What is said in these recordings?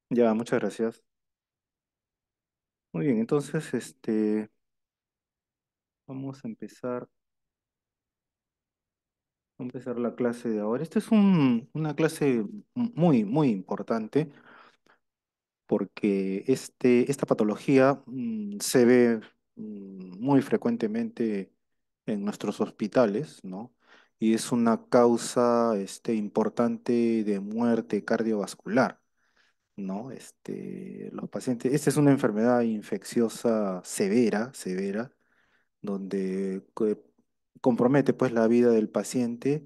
Ya, muchas gracias. Muy bien, entonces, vamos a empezar la clase de ahora. Esta es una clase muy, muy importante porque esta patología se ve muy frecuentemente en nuestros hospitales, ¿no? Y es una causa, importante de muerte cardiovascular, ¿no? Los pacientes, esta es una enfermedad infecciosa severa, severa donde compromete pues la vida del paciente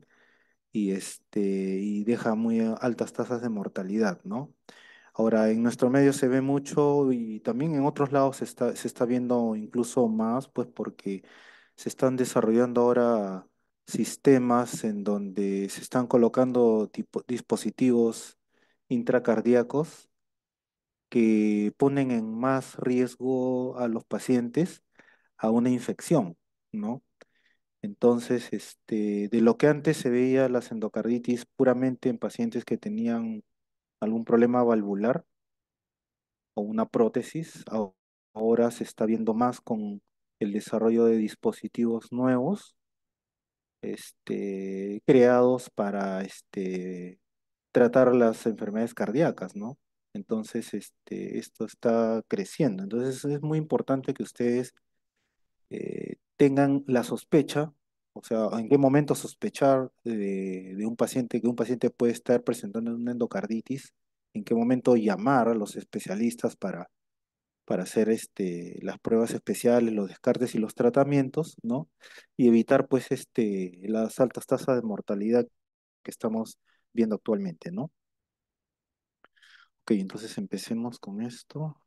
y deja muy altas tasas de mortalidad, ¿no? Ahora, en nuestro medio se ve mucho y también en otros lados se está viendo incluso más, pues porque se están desarrollando ahora sistemas en donde se están colocando dispositivos intracardíacos que ponen en más riesgo a los pacientes a una infección, ¿no? Entonces, de lo que antes se veía las endocarditis puramente en pacientes que tenían algún problema valvular o una prótesis, ahora se está viendo más con el desarrollo de dispositivos nuevos, creados para, tratar las enfermedades cardíacas, ¿no? Entonces, esto está creciendo. Entonces, es muy importante que ustedes tengan la sospecha, o sea, en qué momento sospechar de un paciente, que un paciente puede estar presentando una endocarditis, en qué momento llamar a los especialistas para hacer las pruebas especiales, los descartes y los tratamientos, ¿no? Y evitar, pues, las altas tasas de mortalidad que estamos viendo actualmente, ¿no? Ok, entonces empecemos con esto.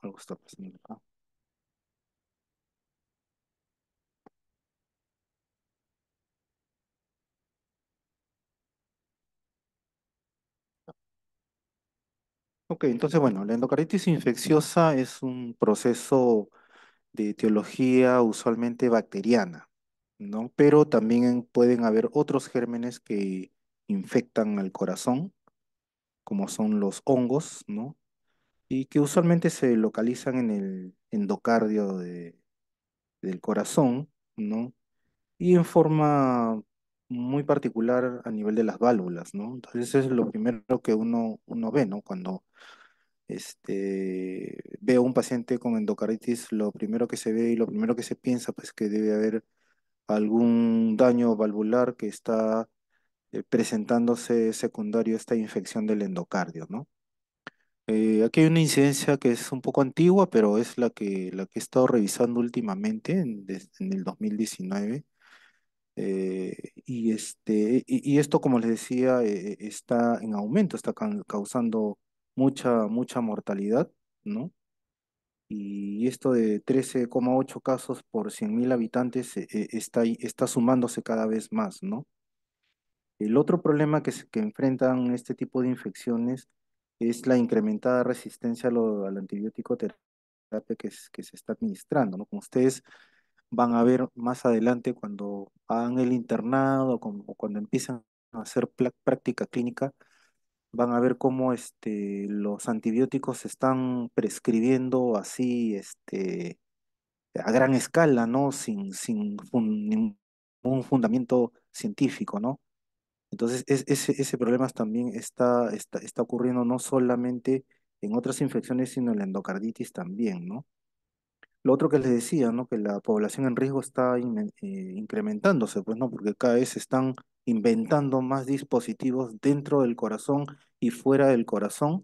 Algo está pasando acá. Ok, entonces, bueno, la endocarditis infecciosa es un proceso de etiología usualmente bacteriana, ¿no? Pero también pueden haber otros gérmenes que infectan al corazón, como son los hongos, ¿no? Y que usualmente se localizan en el endocardio del corazón, ¿no? Y en forma muy particular a nivel de las válvulas, ¿no? Entonces eso es lo primero que uno ve, ¿no? Cuando veo a un paciente con endocarditis, lo primero que se ve y lo primero que se piensa, pues que debe haber algún daño valvular que está presentándose secundario a esta infección del endocardio, ¿no? Aquí hay una incidencia que es un poco antigua, pero es la que he estado revisando últimamente, en el 2019. Y esto, como les decía, está en aumento, está causando mucha mortalidad, ¿no? Y esto de 13,8 casos por 100.000 habitantes está sumándose cada vez más, ¿no? El otro problema que enfrentan este tipo de infecciones es la incrementada resistencia al antibiótico terapia que se está administrando, ¿no? Como ustedes van a ver más adelante cuando hagan el internado o cuando empiezan a hacer práctica clínica, van a ver cómo los antibióticos se están prescribiendo así a gran escala, ¿no? Sin ningún fundamento científico, ¿no? Entonces, ese problema también está ocurriendo no solamente en otras infecciones, sino en la endocarditis también, ¿no? Lo otro que les decía, ¿no? Que la población en riesgo está incrementándose, pues, ¿no? Porque cada vez se están inventando más dispositivos dentro del corazón y fuera del corazón,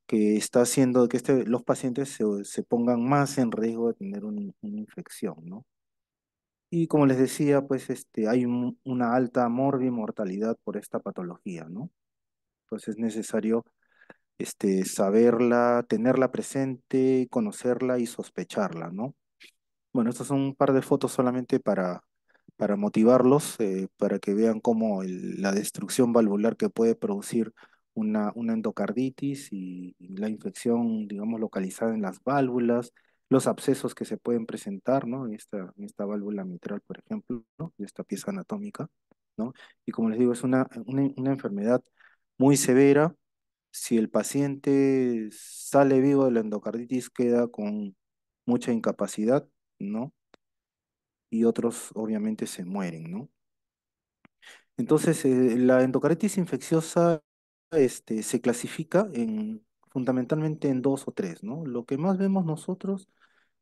que está haciendo que los pacientes se pongan más en riesgo de tener una infección, ¿no? Y como les decía, pues, hay una alta mortalidad por esta patología, ¿no? Pues es necesario, saberla, tenerla presente, conocerla y sospecharla, ¿no? Bueno, estas son un par de fotos solamente para motivarlos, para que vean cómo la destrucción valvular que puede producir una endocarditis y la infección, digamos, localizada en las válvulas, los abscesos que se pueden presentar, ¿no? En esta válvula mitral, por ejemplo, ¿no? De esta pieza anatómica, ¿no? Y como les digo, es una enfermedad muy severa. Si el paciente sale vivo de la endocarditis, queda con mucha incapacidad, ¿no? Y otros obviamente se mueren, ¿no? Entonces, la endocarditis infecciosa se clasifica fundamentalmente en dos o tres, ¿no? Lo que más vemos nosotros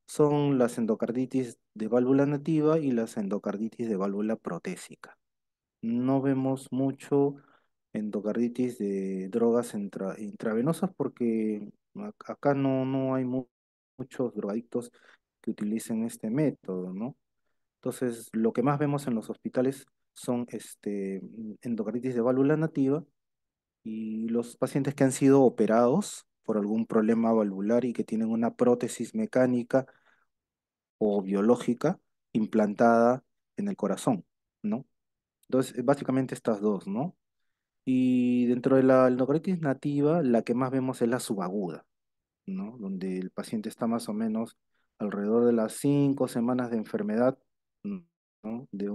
son las endocarditis de válvula nativa y las endocarditis de válvula protésica. No vemos mucho endocarditis de drogas intravenosas porque acá no hay muchos drogadictos que utilicen este método, ¿no? Entonces, lo que más vemos en los hospitales son endocarditis de válvula nativa y los pacientes que han sido operados por algún problema valvular y que tienen una prótesis mecánica o biológica implantada en el corazón, ¿no? Entonces, básicamente estas dos, ¿no? Y dentro de la endocardititis nativa, la que más vemos es la subaguda, ¿no? Donde el paciente está más o menos alrededor de las 5 semanas de enfermedad, ¿no? De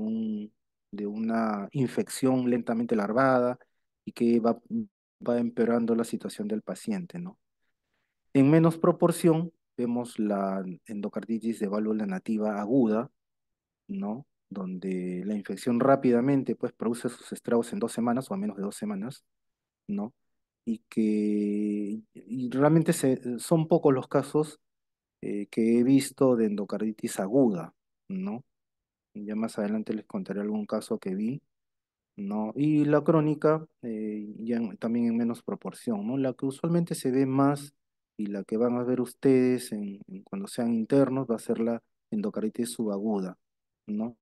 una infección lentamente larvada y que va empeorando la situación del paciente, ¿no? En menos proporción, vemos la endocarditis de válvula nativa aguda, ¿no? Donde la infección rápidamente pues, produce sus estragos en 2 semanas o a menos de 2 semanas, ¿no? Y realmente son pocos los casos que he visto de endocarditis aguda, ¿no? Ya más adelante les contaré algún caso que vi, ¿no? Y la crónica, también en menos proporción, ¿no? La que usualmente se ve más y la que van a ver ustedes cuando sean internos va a ser la endocarditis subaguda, ¿no?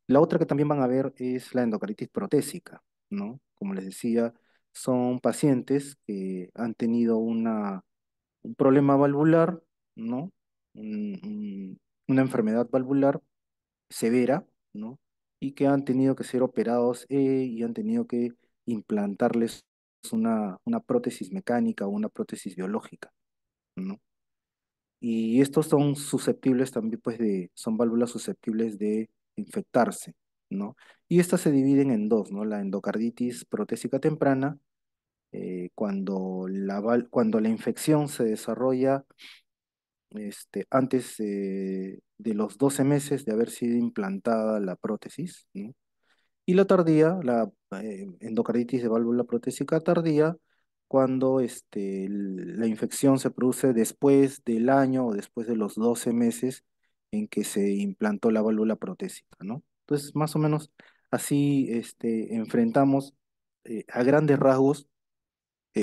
La otra que también van a ver es la endocarditis protésica, ¿no? Como les decía, son pacientes que han tenido un problema valvular, ¿no? Una enfermedad valvular severa, ¿no? Y que han tenido que ser operados y han tenido que implantarles una prótesis mecánica o una prótesis biológica, ¿no? Y estos son susceptibles también, pues, son válvulas susceptibles de infectarse, ¿no? Y estas se dividen en dos, ¿no? La endocarditis protésica temprana, cuando la infección se desarrolla antes de los 12 meses de haber sido implantada la prótesis, ¿no? Y la tardía, la endocarditis de válvula protésica tardía, cuando la infección se produce después del año o después de los 12 meses en que se implantó la válvula protésica, ¿no? Entonces, más o menos así enfrentamos a grandes rasgos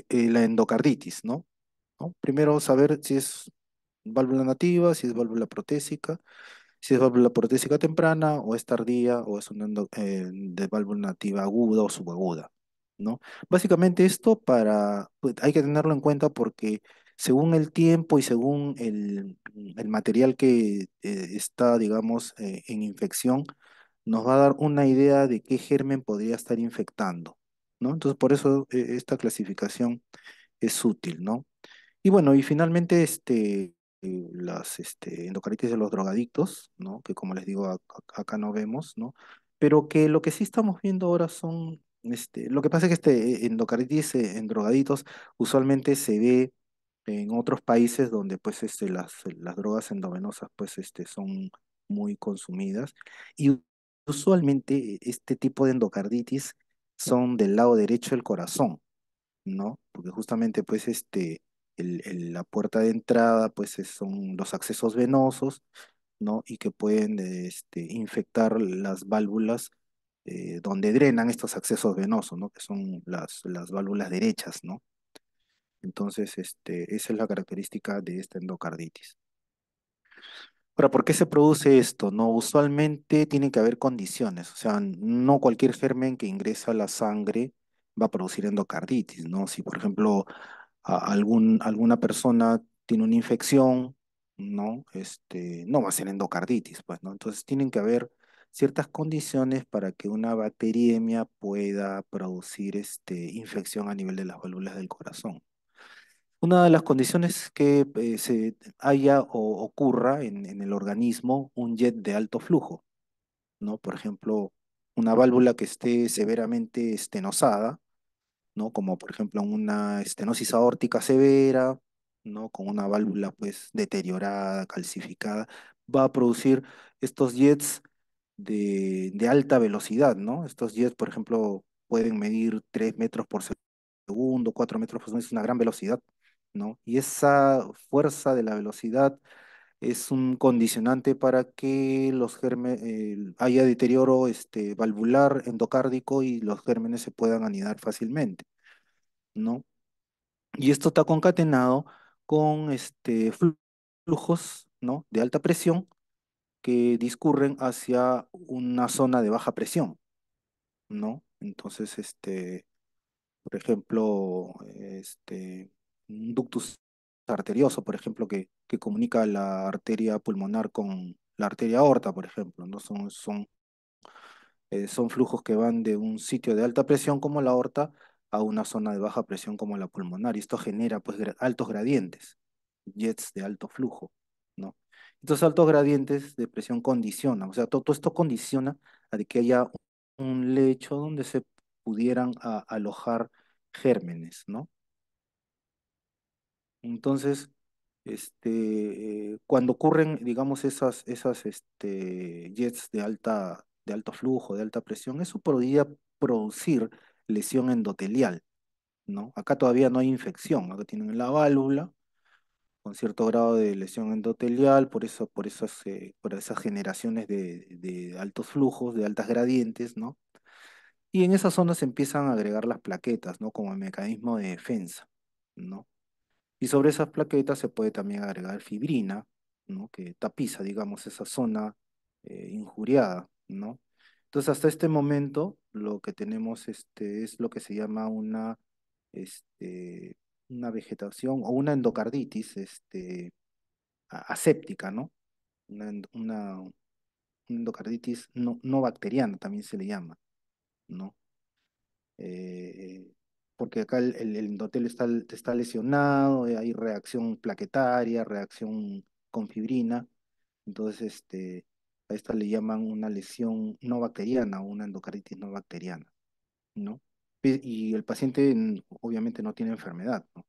la endocarditis, ¿no? ¿No? Primero saber si es válvula nativa, si es válvula protésica, si es válvula protésica temprana o es tardía o es una de válvula nativa aguda o subaguda, ¿no? Básicamente esto pues, hay que tenerlo en cuenta porque según el tiempo y según el material que está, digamos, en infección, nos va a dar una idea de qué germen podría estar infectando, ¿no? Entonces, por eso esta clasificación es útil, ¿no? Y bueno, y finalmente las endocarditis de los drogadictos, ¿no? Que como les digo, acá no vemos, ¿no? Pero que lo que sí estamos viendo ahora son, lo que pasa es que endocarditis en drogadictos usualmente se ve en otros países donde pues las drogas endovenosas pues son muy consumidas y usualmente este tipo de endocarditis son del lado derecho del corazón, ¿no? Porque justamente pues la puerta de entrada pues son los accesos venosos, ¿no? Y que pueden infectar las válvulas donde drenan estos accesos venosos, ¿no? Que son las válvulas derechas, ¿no? Entonces, esa es la característica de esta endocarditis. Ahora, ¿por qué se produce esto? No, usualmente tiene que haber condiciones, o sea, no cualquier germen que ingresa a la sangre va a producir endocarditis, ¿no? Si, por ejemplo, alguna persona tiene una infección, ¿no? No va a ser endocarditis, pues, ¿no? Entonces tienen que haber ciertas condiciones para que una bacteriemia pueda producir infección a nivel de las válvulas del corazón. Una de las condiciones que se haya o ocurra en el organismo un jet de alto flujo, ¿no? Por ejemplo, una válvula que esté severamente estenosada, ¿no? Como por ejemplo una estenosis aórtica severa, ¿no? Con una válvula pues deteriorada, calcificada, va a producir estos jets de alta velocidad, ¿no? Estos jets, por ejemplo, pueden medir 3 metros por segundo, 4 metros por segundo, es una gran velocidad, ¿no? Y esa fuerza de la velocidad es un condicionante para que los gérmenes, haya deterioro valvular, endocárdico y los gérmenes se puedan anidar fácilmente, ¿no? Y esto está concatenado con flujos, ¿no? De alta presión que discurren hacia una zona de baja presión, ¿no? Entonces, por ejemplo, un ductus arterioso, por ejemplo, que comunica la arteria pulmonar con la arteria aorta, por ejemplo, ¿no? Son flujos que van de un sitio de alta presión como la aorta a una zona de baja presión como la pulmonar, y esto genera pues altos gradientes, jets de alto flujo, ¿no? Estos altos gradientes de presión condicionan, o sea, todo esto condiciona a de que haya un lecho donde se pudieran alojar gérmenes, ¿no? Entonces, cuando ocurren, digamos, esas jets de alto flujo, de alta presión, eso podría producir lesión endotelial, ¿no? Acá todavía no hay infección, acá tienen la válvula con cierto grado de lesión endotelial, por esas generaciones de altos flujos, de altas gradientes, ¿no? Y en esa zona se empiezan a agregar las plaquetas, ¿no? Como mecanismo de defensa, ¿no? Y sobre esas plaquetas se puede también agregar fibrina, ¿no? Que tapiza, digamos, esa zona injuriada, ¿no? Entonces, hasta este momento, lo que tenemos es lo que se llama este, una vegetación o una endocarditis aséptica, ¿no? Una endocarditis no bacteriana, también se le llama, ¿no? eh, Porque acá el endotelio está lesionado, hay reacción plaquetaria, reacción con fibrina, entonces a esta le llaman una lesión no bacteriana o una endocarditis no bacteriana, ¿no? Y el paciente obviamente no tiene enfermedad, ¿no?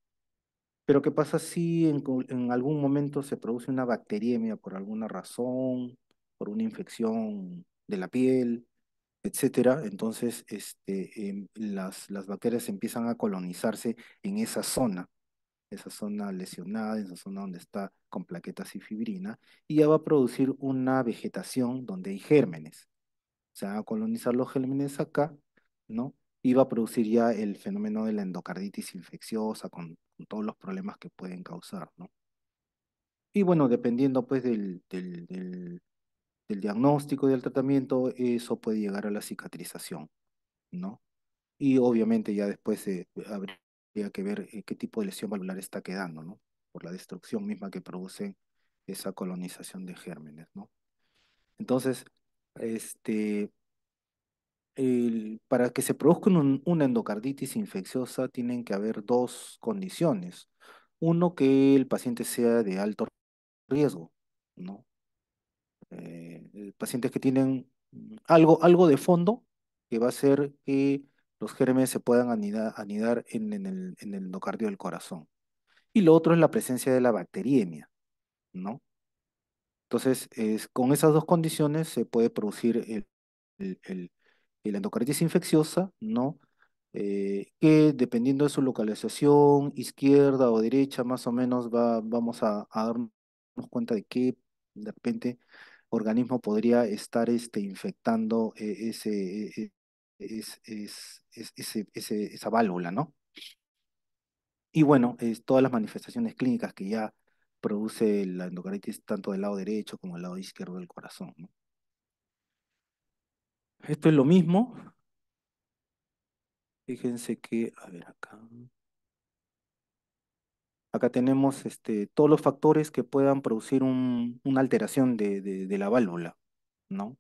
Pero ¿qué pasa si en algún momento se produce una bacteriemia por alguna razón, por una infección de la piel, etcétera? Entonces, las bacterias empiezan a colonizarse en esa zona lesionada, en esa zona donde está con plaquetas y fibrina, y ya va a producir una vegetación donde hay gérmenes. Se van a colonizar los gérmenes acá, ¿no? Y va a producir ya el fenómeno de la endocarditis infecciosa con todos los problemas que pueden causar, ¿no? Y bueno, dependiendo pues del diagnóstico y del tratamiento, eso puede llegar a la cicatrización, ¿no? Y obviamente ya después habría que ver qué tipo de lesión valvular está quedando, ¿no? Por la destrucción misma que produce esa colonización de gérmenes, ¿no? Entonces, este, para que se produzca una endocarditis infecciosa tienen que haber dos condiciones. Uno, que el paciente sea de alto riesgo, ¿no? Pacientes que tienen algo de fondo que va a hacer que los gérmenes se puedan anidar en el endocardio del corazón. Y lo otro es la presencia de la bacteriemia, ¿no? Entonces, con esas dos condiciones se puede producir el, el- el endocarditis infecciosa, ¿no? Que dependiendo de su localización, izquierda o derecha, más o menos vamos a darnos cuenta de qué de repente organismo podría estar infectando esa válvula, ¿no? Y bueno, todas las manifestaciones clínicas que ya produce la endocarditis tanto del lado derecho como del lado izquierdo del corazón, ¿no? Esto es lo mismo. Fíjense que, a ver acá. Acá tenemos todos los factores que puedan producir una alteración de la válvula, ¿no?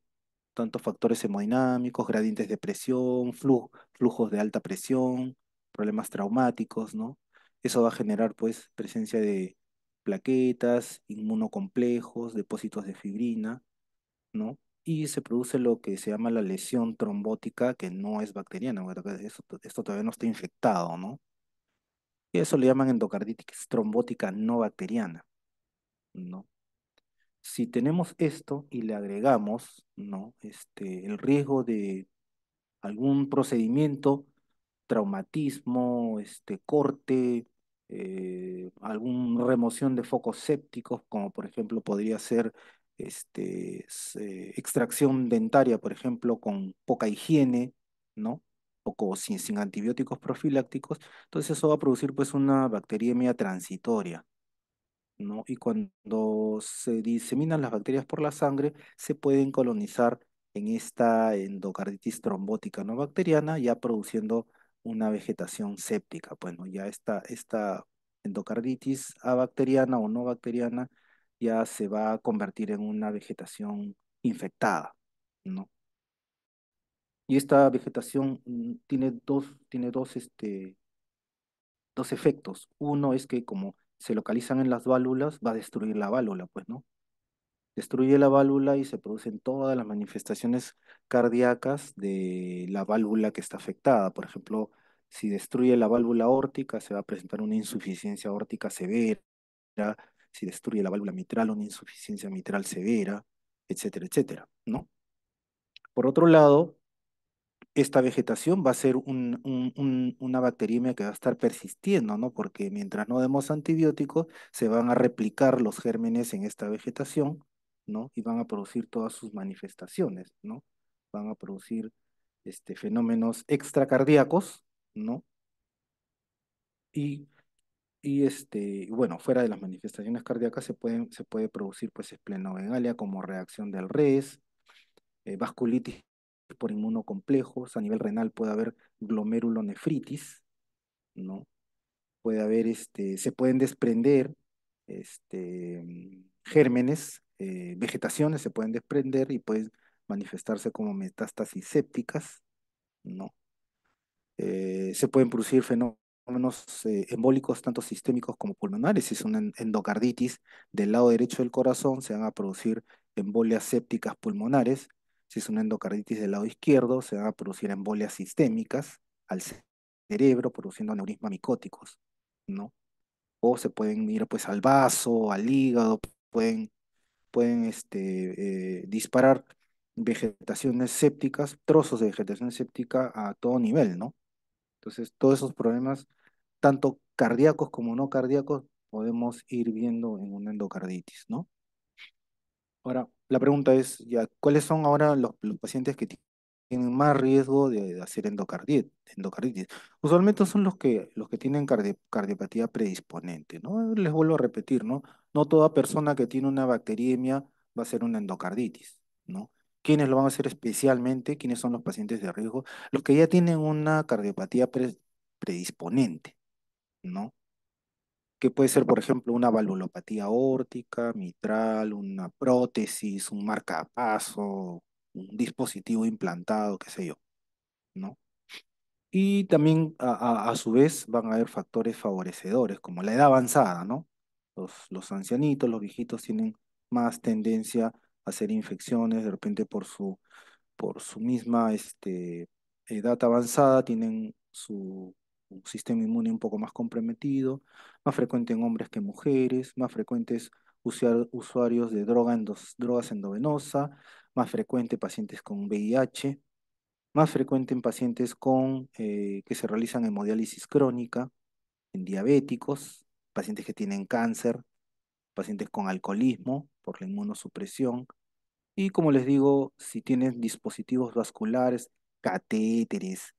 Tanto factores hemodinámicos, gradientes de presión, flujos de alta presión, problemas traumáticos, ¿no? Eso va a generar, pues, presencia de plaquetas, inmunocomplejos, depósitos de fibrina, ¿no? y se produce lo que se llama la lesión trombótica, que no es bacteriana, bueno, que esto todavía no está infectado, ¿no? Y eso le llaman endocarditis trombótica no bacteriana, ¿no? Si tenemos esto y le agregamos, ¿no? El riesgo de algún procedimiento, traumatismo, corte, alguna remoción de focos sépticos, como por ejemplo podría ser extracción dentaria, por ejemplo, con poca higiene, ¿no? Sin antibióticos profilácticos, entonces eso va a producir pues una bacteriemia transitoria, ¿no? Y cuando se diseminan las bacterias por la sangre, se pueden colonizar en esta endocarditis trombótica no bacteriana, ya produciendo una vegetación séptica. Bueno, ya esta endocarditis abacteriana o no bacteriana ya se va a convertir en una vegetación infectada, ¿no? Y esta vegetación tiene dos efectos. Uno es que como se localizan en las válvulas, va a destruir la válvula, pues, ¿no? Destruye la válvula y se producen todas las manifestaciones cardíacas de la válvula que está afectada. Por ejemplo, si destruye la válvula aórtica, se va a presentar una insuficiencia aórtica severa. Si destruye la válvula mitral, una insuficiencia mitral severa, etcétera, etcétera, ¿no? Por otro lado, esta vegetación va a ser una bacteriemia que va a estar persistiendo, ¿no? Porque mientras no demos antibióticos, se van a replicar los gérmenes en esta vegetación, ¿no? Y van a producir todas sus manifestaciones, ¿no? Van a producir fenómenos extracardíacos, ¿no? Y, bueno, fuera de las manifestaciones cardíacas se puede producir pues esplenomegalia como reacción del res, vasculitis por inmunocomplejos, a nivel renal puede haber glomerulonefritis, ¿no? Puede haber, se pueden desprender gérmenes, vegetaciones se pueden desprender y pueden manifestarse como metástasis sépticas, ¿no? Se pueden producir fenómenos embólicos tanto sistémicos como pulmonares. Si es una endocarditis del lado derecho del corazón, se van a producir embolias sépticas pulmonares. Si es una endocarditis del lado izquierdo, se van a producir embolias sistémicas al cerebro, produciendo aneurismas micóticos, ¿no? O se pueden ir pues al vaso, al hígado, pueden disparar vegetaciones sépticas, trozos de vegetación séptica a todo nivel, ¿no? Entonces, todos esos problemas, tanto cardíacos como no cardíacos, podemos ir viendo en una endocarditis, ¿no? Ahora, la pregunta es, ya, ¿cuáles son ahora los pacientes que tienen más riesgo de hacer endocarditis? Usualmente son los que tienen cardiopatía predisponente, ¿no? Les vuelvo a repetir, ¿no? No toda persona que tiene una bacteriemia va a ser una endocarditis, ¿no? ¿Quiénes lo van a hacer especialmente? ¿Quiénes son los pacientes de riesgo? Los que ya tienen una cardiopatía predisponente, ¿no? Que puede ser, por ejemplo, una valvulopatía aórtica, mitral, una prótesis, un marcapaso, un dispositivo implantado, qué sé yo, ¿no? Y también, a su vez, van a haber factores favorecedores, como la edad avanzada, ¿no? Los ancianitos, los viejitos tienen más tendencia a hacer infecciones, de repente por su misma edad avanzada, tienen su un sistema inmune un poco más comprometido, más frecuente en hombres que en mujeres, más frecuentes usuarios de drogas endovenosa, más frecuente pacientes con VIH, más frecuente en pacientes que se realizan hemodiálisis crónica, en diabéticos, pacientes que tienen cáncer, pacientes con alcoholismo por la inmunosupresión, y como les digo, si tienen dispositivos vasculares, catéteres,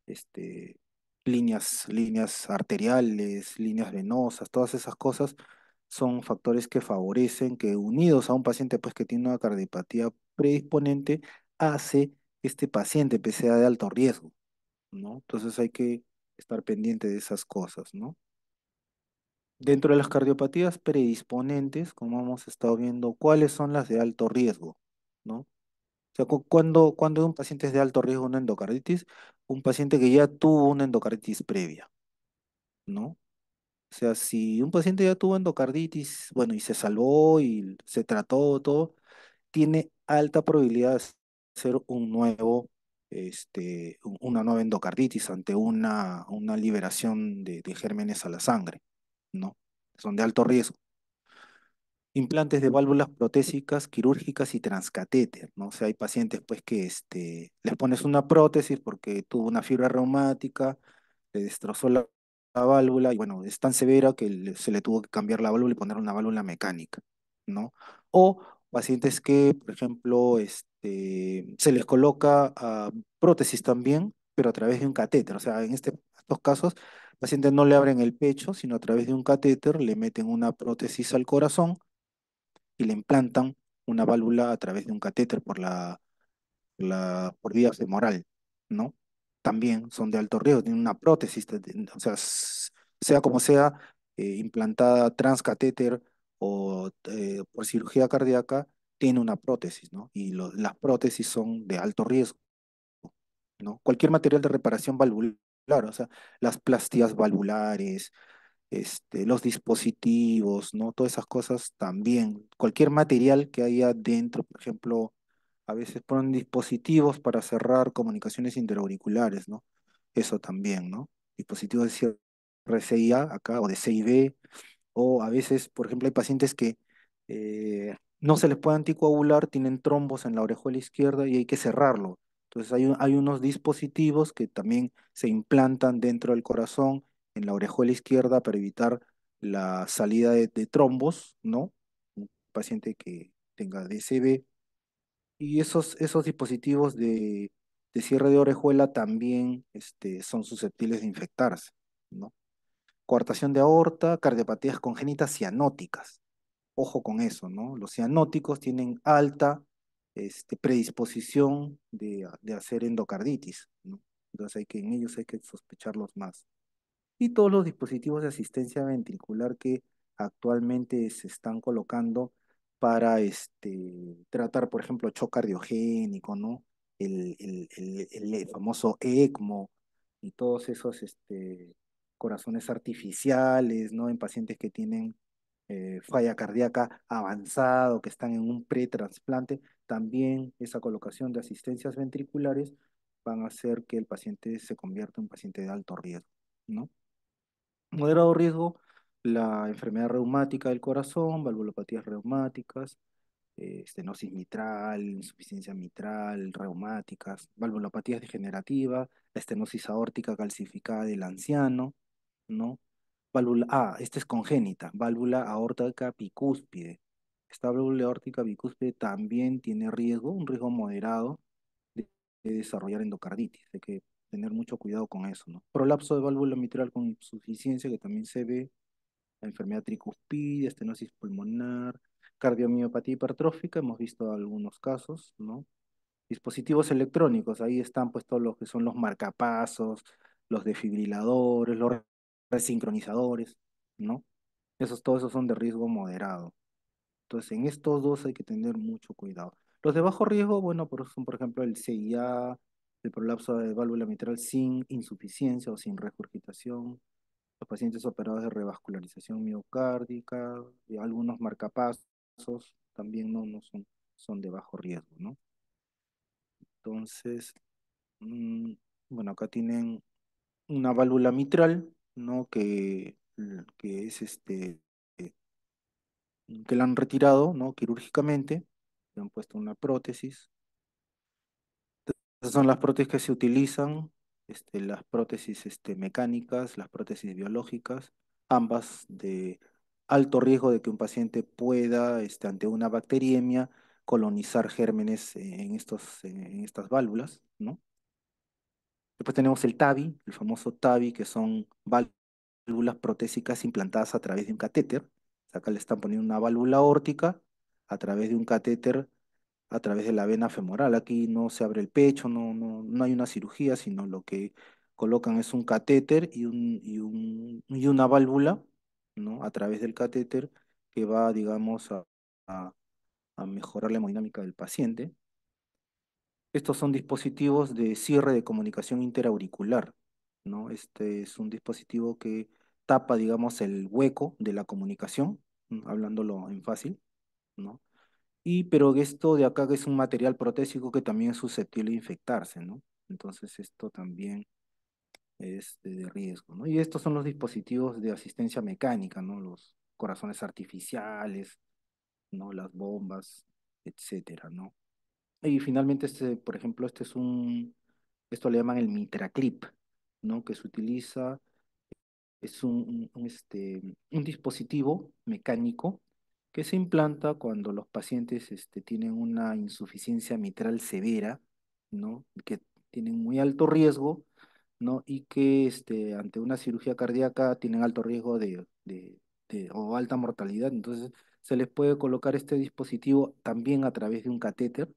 este, líneas arteriales, líneas venosas, todas esas cosas son factores que favorecen que unidos a un paciente pues, que tiene una cardiopatía predisponente, hace que este paciente pues, sea de alto riesgo, ¿no? Entonces hay que estar pendiente de esas cosas, ¿no? Dentro de las cardiopatías predisponentes, como hemos estado viendo, ¿cuáles son las de alto riesgo? ¿No? O sea, cuando un paciente es de alto riesgo de una endocarditis, un paciente que ya tuvo una endocarditis previa, ¿no? O sea, si un paciente ya tuvo endocarditis, bueno, y se salvó y se trató todo, tiene alta probabilidad de ser un nuevo, una nueva endocarditis ante una liberación de gérmenes a la sangre, ¿no? Son de alto riesgo. Implantes de válvulas protésicas, quirúrgicas y transcatéter, ¿no? O sea, hay pacientes pues que les pones una prótesis porque tuvo una fibra reumática, le destrozó la válvula y bueno, es tan severa que se le tuvo que cambiar la válvula y poner una válvula mecánica, ¿no? O pacientes que, por ejemplo, se les coloca prótesis también, pero a través de un catéter. O sea, en estos casos, pacientes no le abren el pecho, sino a través de un catéter le meten una prótesis al corazón y le implantan una válvula a través de un catéter por vía femoral, ¿no? También son de alto riesgo, tienen una prótesis, o sea, sea como sea, implantada transcatéter o por cirugía cardíaca, tiene una prótesis, ¿no? Y las prótesis son de alto riesgo, ¿no? Cualquier material de reparación valvular, o sea, las plastillas valvulares, los dispositivos, ¿no? Todas esas cosas también. Cualquier material que haya dentro, por ejemplo, a veces ponen dispositivos para cerrar comunicaciones interauriculares, ¿no? Eso también, ¿no? Dispositivos de cierre RCIA acá o de CIB, o a veces, por ejemplo, hay pacientes que no se les puede anticoagular, tienen trombos en la orejuela izquierda y hay que cerrarlo. Entonces hay unos dispositivos que también se implantan dentro del corazón, en la orejuela izquierda, para evitar la salida de trombos, ¿no? Un paciente que tenga DCB. Y esos dispositivos de cierre de orejuela también son susceptibles de infectarse, ¿no? Coartación de aorta, cardiopatías congénitas cianóticas. Ojo con eso, ¿no? Los cianóticos tienen alta predisposición de hacer endocarditis, ¿no? Entonces en ellos hay que sospecharlos más. Y todos los dispositivos de asistencia ventricular que actualmente se están colocando para tratar, por ejemplo, shock cardiogénico, ¿no? El famoso ECMO y todos esos corazones artificiales, ¿no? En pacientes que tienen falla cardíaca avanzado, que están en un pretransplante, también esa colocación de asistencias ventriculares van a hacer que el paciente se convierta en un paciente de alto riesgo, ¿no? Moderado riesgo, la enfermedad reumática del corazón, valvulopatías reumáticas, estenosis mitral, insuficiencia mitral, reumáticas, valvulopatías degenerativas, la estenosis aórtica calcificada del anciano, ¿no? Esta es congénita, válvula aórtica bicúspide. Esta válvula aórtica bicúspide también tiene riesgo, un riesgo moderado de desarrollar endocarditis. Hay que tener mucho cuidado con eso, ¿no? Prolapso de válvula mitral con insuficiencia, que también se ve, la enfermedad tricuspide, estenosis pulmonar, cardiomiopatía hipertrófica, hemos visto algunos casos, ¿no? Dispositivos electrónicos, ahí están pues todos los que son los marcapasos, los desfibriladores, los resincronizadores, ¿no? Todos esos son de riesgo moderado. Entonces, en estos dos hay que tener mucho cuidado. Los de bajo riesgo, bueno, son por ejemplo el CIA, el prolapso de válvula mitral sin insuficiencia o sin regurgitación, los pacientes operados de revascularización miocárdica, y algunos marcapasos también no son de bajo riesgo, ¿no? Entonces, mm, bueno, acá tienen una válvula mitral, ¿no? Que es que la han retirado, ¿no? Quirúrgicamente, le han puesto una prótesis. Esas son las prótesis que se utilizan, las prótesis mecánicas, las prótesis biológicas, ambas de alto riesgo de que un paciente pueda, ante una bacteriemia, colonizar gérmenes en estas válvulas, ¿no? Después tenemos el TAVI, el famoso TAVI, que son válvulas protésicas implantadas a través de un catéter. Acá le están poniendo una válvula órtica a través de un catéter, a través de la vena femoral. Aquí no se abre el pecho, no hay una cirugía, sino lo que colocan es un catéter y una válvula, ¿no? A través del catéter que va, digamos, a, a mejorar la hemodinámica del paciente. Estos son dispositivos de cierre de comunicación interauricular, ¿no? Este es un dispositivo que tapa, digamos, el hueco de la comunicación, hablándolo en fácil, ¿no? pero esto de acá que es un material protésico que también es susceptible de infectarse, ¿no? Entonces esto también es de riesgo, ¿no? Y estos son los dispositivos de asistencia mecánica, ¿no? Los corazones artificiales, ¿no? Las bombas, etcétera, ¿no? Y finalmente, por ejemplo, esto le llaman el mitraclip, ¿no? Que se utiliza, es un dispositivo mecánico que se implanta cuando los pacientes tienen una insuficiencia mitral severa, ¿no? Que tienen muy alto riesgo, ¿no? Y que ante una cirugía cardíaca tienen alto riesgo o alta mortalidad. Entonces, se les puede colocar este dispositivo también a través de un catéter,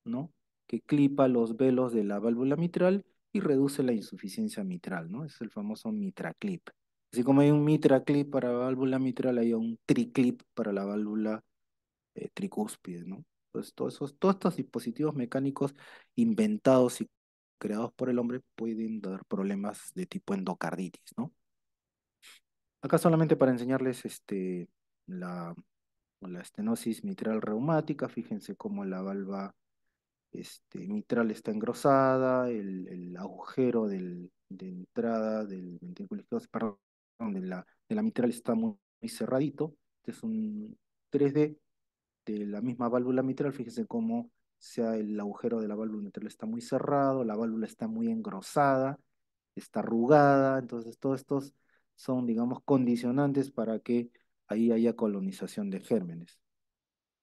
¿no? Que clipa los velos de la válvula mitral y reduce la insuficiencia mitral, ¿no? Es el famoso mitraclip. Así como hay un mitraclip para la válvula mitral, hay un triclip para la válvula tricúspide, ¿no? Entonces, todos estos dispositivos mecánicos inventados y creados por el hombre pueden dar problemas de tipo endocarditis, ¿no? Acá solamente para enseñarles la, la estenosis mitral reumática, fíjense cómo la valva mitral está engrosada, el agujero de entrada del ventrículo izquierdo, perdón, de la mitral está muy cerradito. Este es un 3D de la misma válvula mitral, fíjense cómo sea el agujero de la válvula mitral está muy cerrado, la válvula está muy engrosada, está arrugada, entonces todos estos son, digamos, condicionantes para que ahí haya colonización de gérmenes.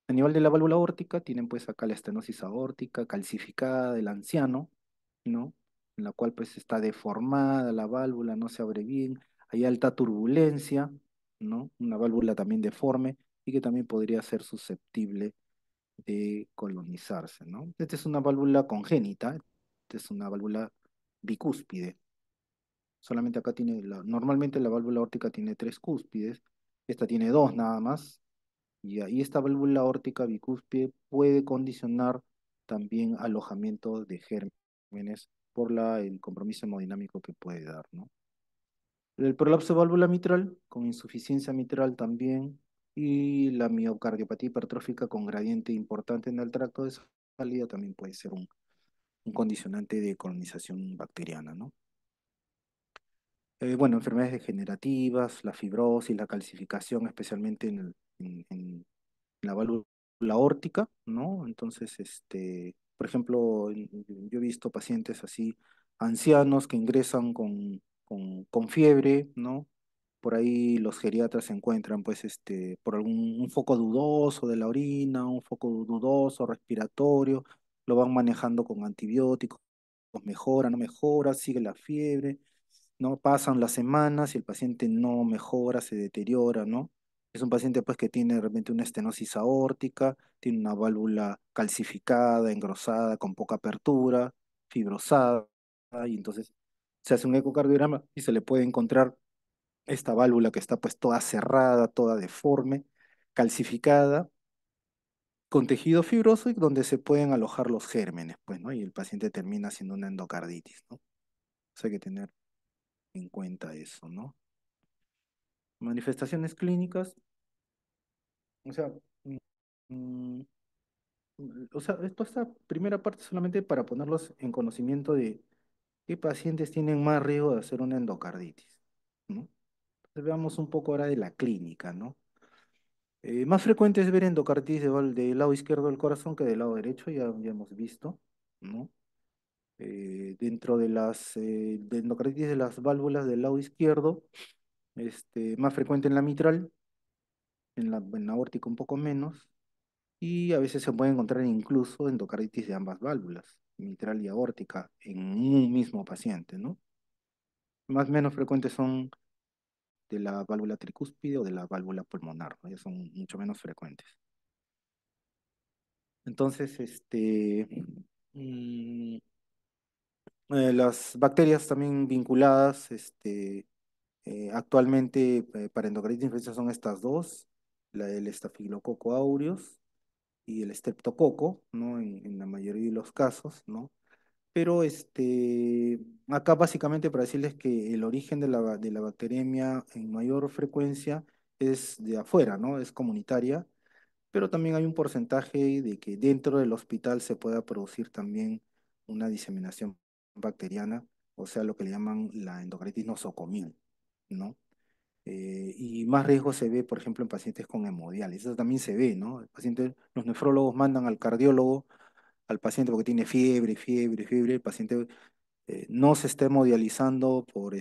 A nivel de la válvula aórtica, tienen pues acá la estenosis aórtica calcificada del anciano, ¿no? En la cual pues está deformada la válvula, no se abre bien, hay alta turbulencia, ¿no? Una válvula también deforme y que también podría ser susceptible de colonizarse, ¿no? Esta es una válvula congénita, esta es una válvula bicúspide. Solamente acá normalmente la válvula aórtica tiene tres cúspides, esta tiene dos nada más, y ahí esta válvula aórtica bicúspide puede condicionar también alojamiento de gérmenes por el compromiso hemodinámico que puede dar, ¿no? El prolapso de válvula mitral con insuficiencia mitral también y la miocardiopatía hipertrófica con gradiente importante en el tracto de salida también puede ser un condicionante de colonización bacteriana, ¿no? Bueno, enfermedades degenerativas, la fibrosis, la calcificación, especialmente en la válvula aórtica, ¿no? Entonces, por ejemplo, yo he visto pacientes así, ancianos que ingresan con fiebre, ¿no? Por ahí los geriatras se encuentran, pues, por un foco dudoso de la orina, un foco dudoso respiratorio, lo van manejando con antibióticos, mejora, no mejora, sigue la fiebre, ¿no? Pasan las semanas y el paciente no mejora, se deteriora, ¿no? Es un paciente pues que tiene de repente una estenosis aórtica, tiene una válvula calcificada, engrosada, con poca apertura, fibrosada, y entonces se hace un ecocardiograma y se le puede encontrar esta válvula que está pues toda cerrada, toda deforme, calcificada, con tejido fibroso y donde se pueden alojar los gérmenes, pues, ¿no? Y el paciente termina haciendo una endocarditis, ¿no? Eso hay que tener en cuenta eso, ¿no? Manifestaciones clínicas, o sea, mm, mm, esto esta primera parte solamente para ponerlos en conocimiento de qué pacientes tienen más riesgo de hacer una endocarditis, ¿no? Entonces veamos un poco ahora de la clínica, ¿no? Más frecuente es ver endocarditis del lado izquierdo del corazón que del lado derecho, ya hemos visto, ¿no? Dentro de endocarditis de las válvulas del lado izquierdo, más frecuente en la mitral, en la aórtica un poco menos, y a veces se puede encontrar incluso endocarditis de ambas válvulas, mitral y aórtica, en un mismo paciente, ¿no? Más o menos frecuentes son de la válvula tricúspide o de la válvula pulmonar, ¿no? Ya son mucho menos frecuentes. Entonces, mm, las bacterias también vinculadas, actualmente para endocarditis infecciosa son estas dos, el estafilococo aureus y el streptococo, ¿no? En la mayoría de los casos, ¿no? Pero acá básicamente para decirles que el origen de la bacteriemia en mayor frecuencia es de afuera, ¿no? Es comunitaria pero también hay un porcentaje de que dentro del hospital se pueda producir también una diseminación bacteriana, o sea, lo que le llaman la endocarditis nosocomial, ¿no? Y más riesgo se ve, por ejemplo, en pacientes con hemodiálisis. Eso también se ve, ¿no? El paciente, los nefrólogos mandan al cardiólogo al paciente porque tiene fiebre, fiebre, fiebre. El paciente no se está hemodializando por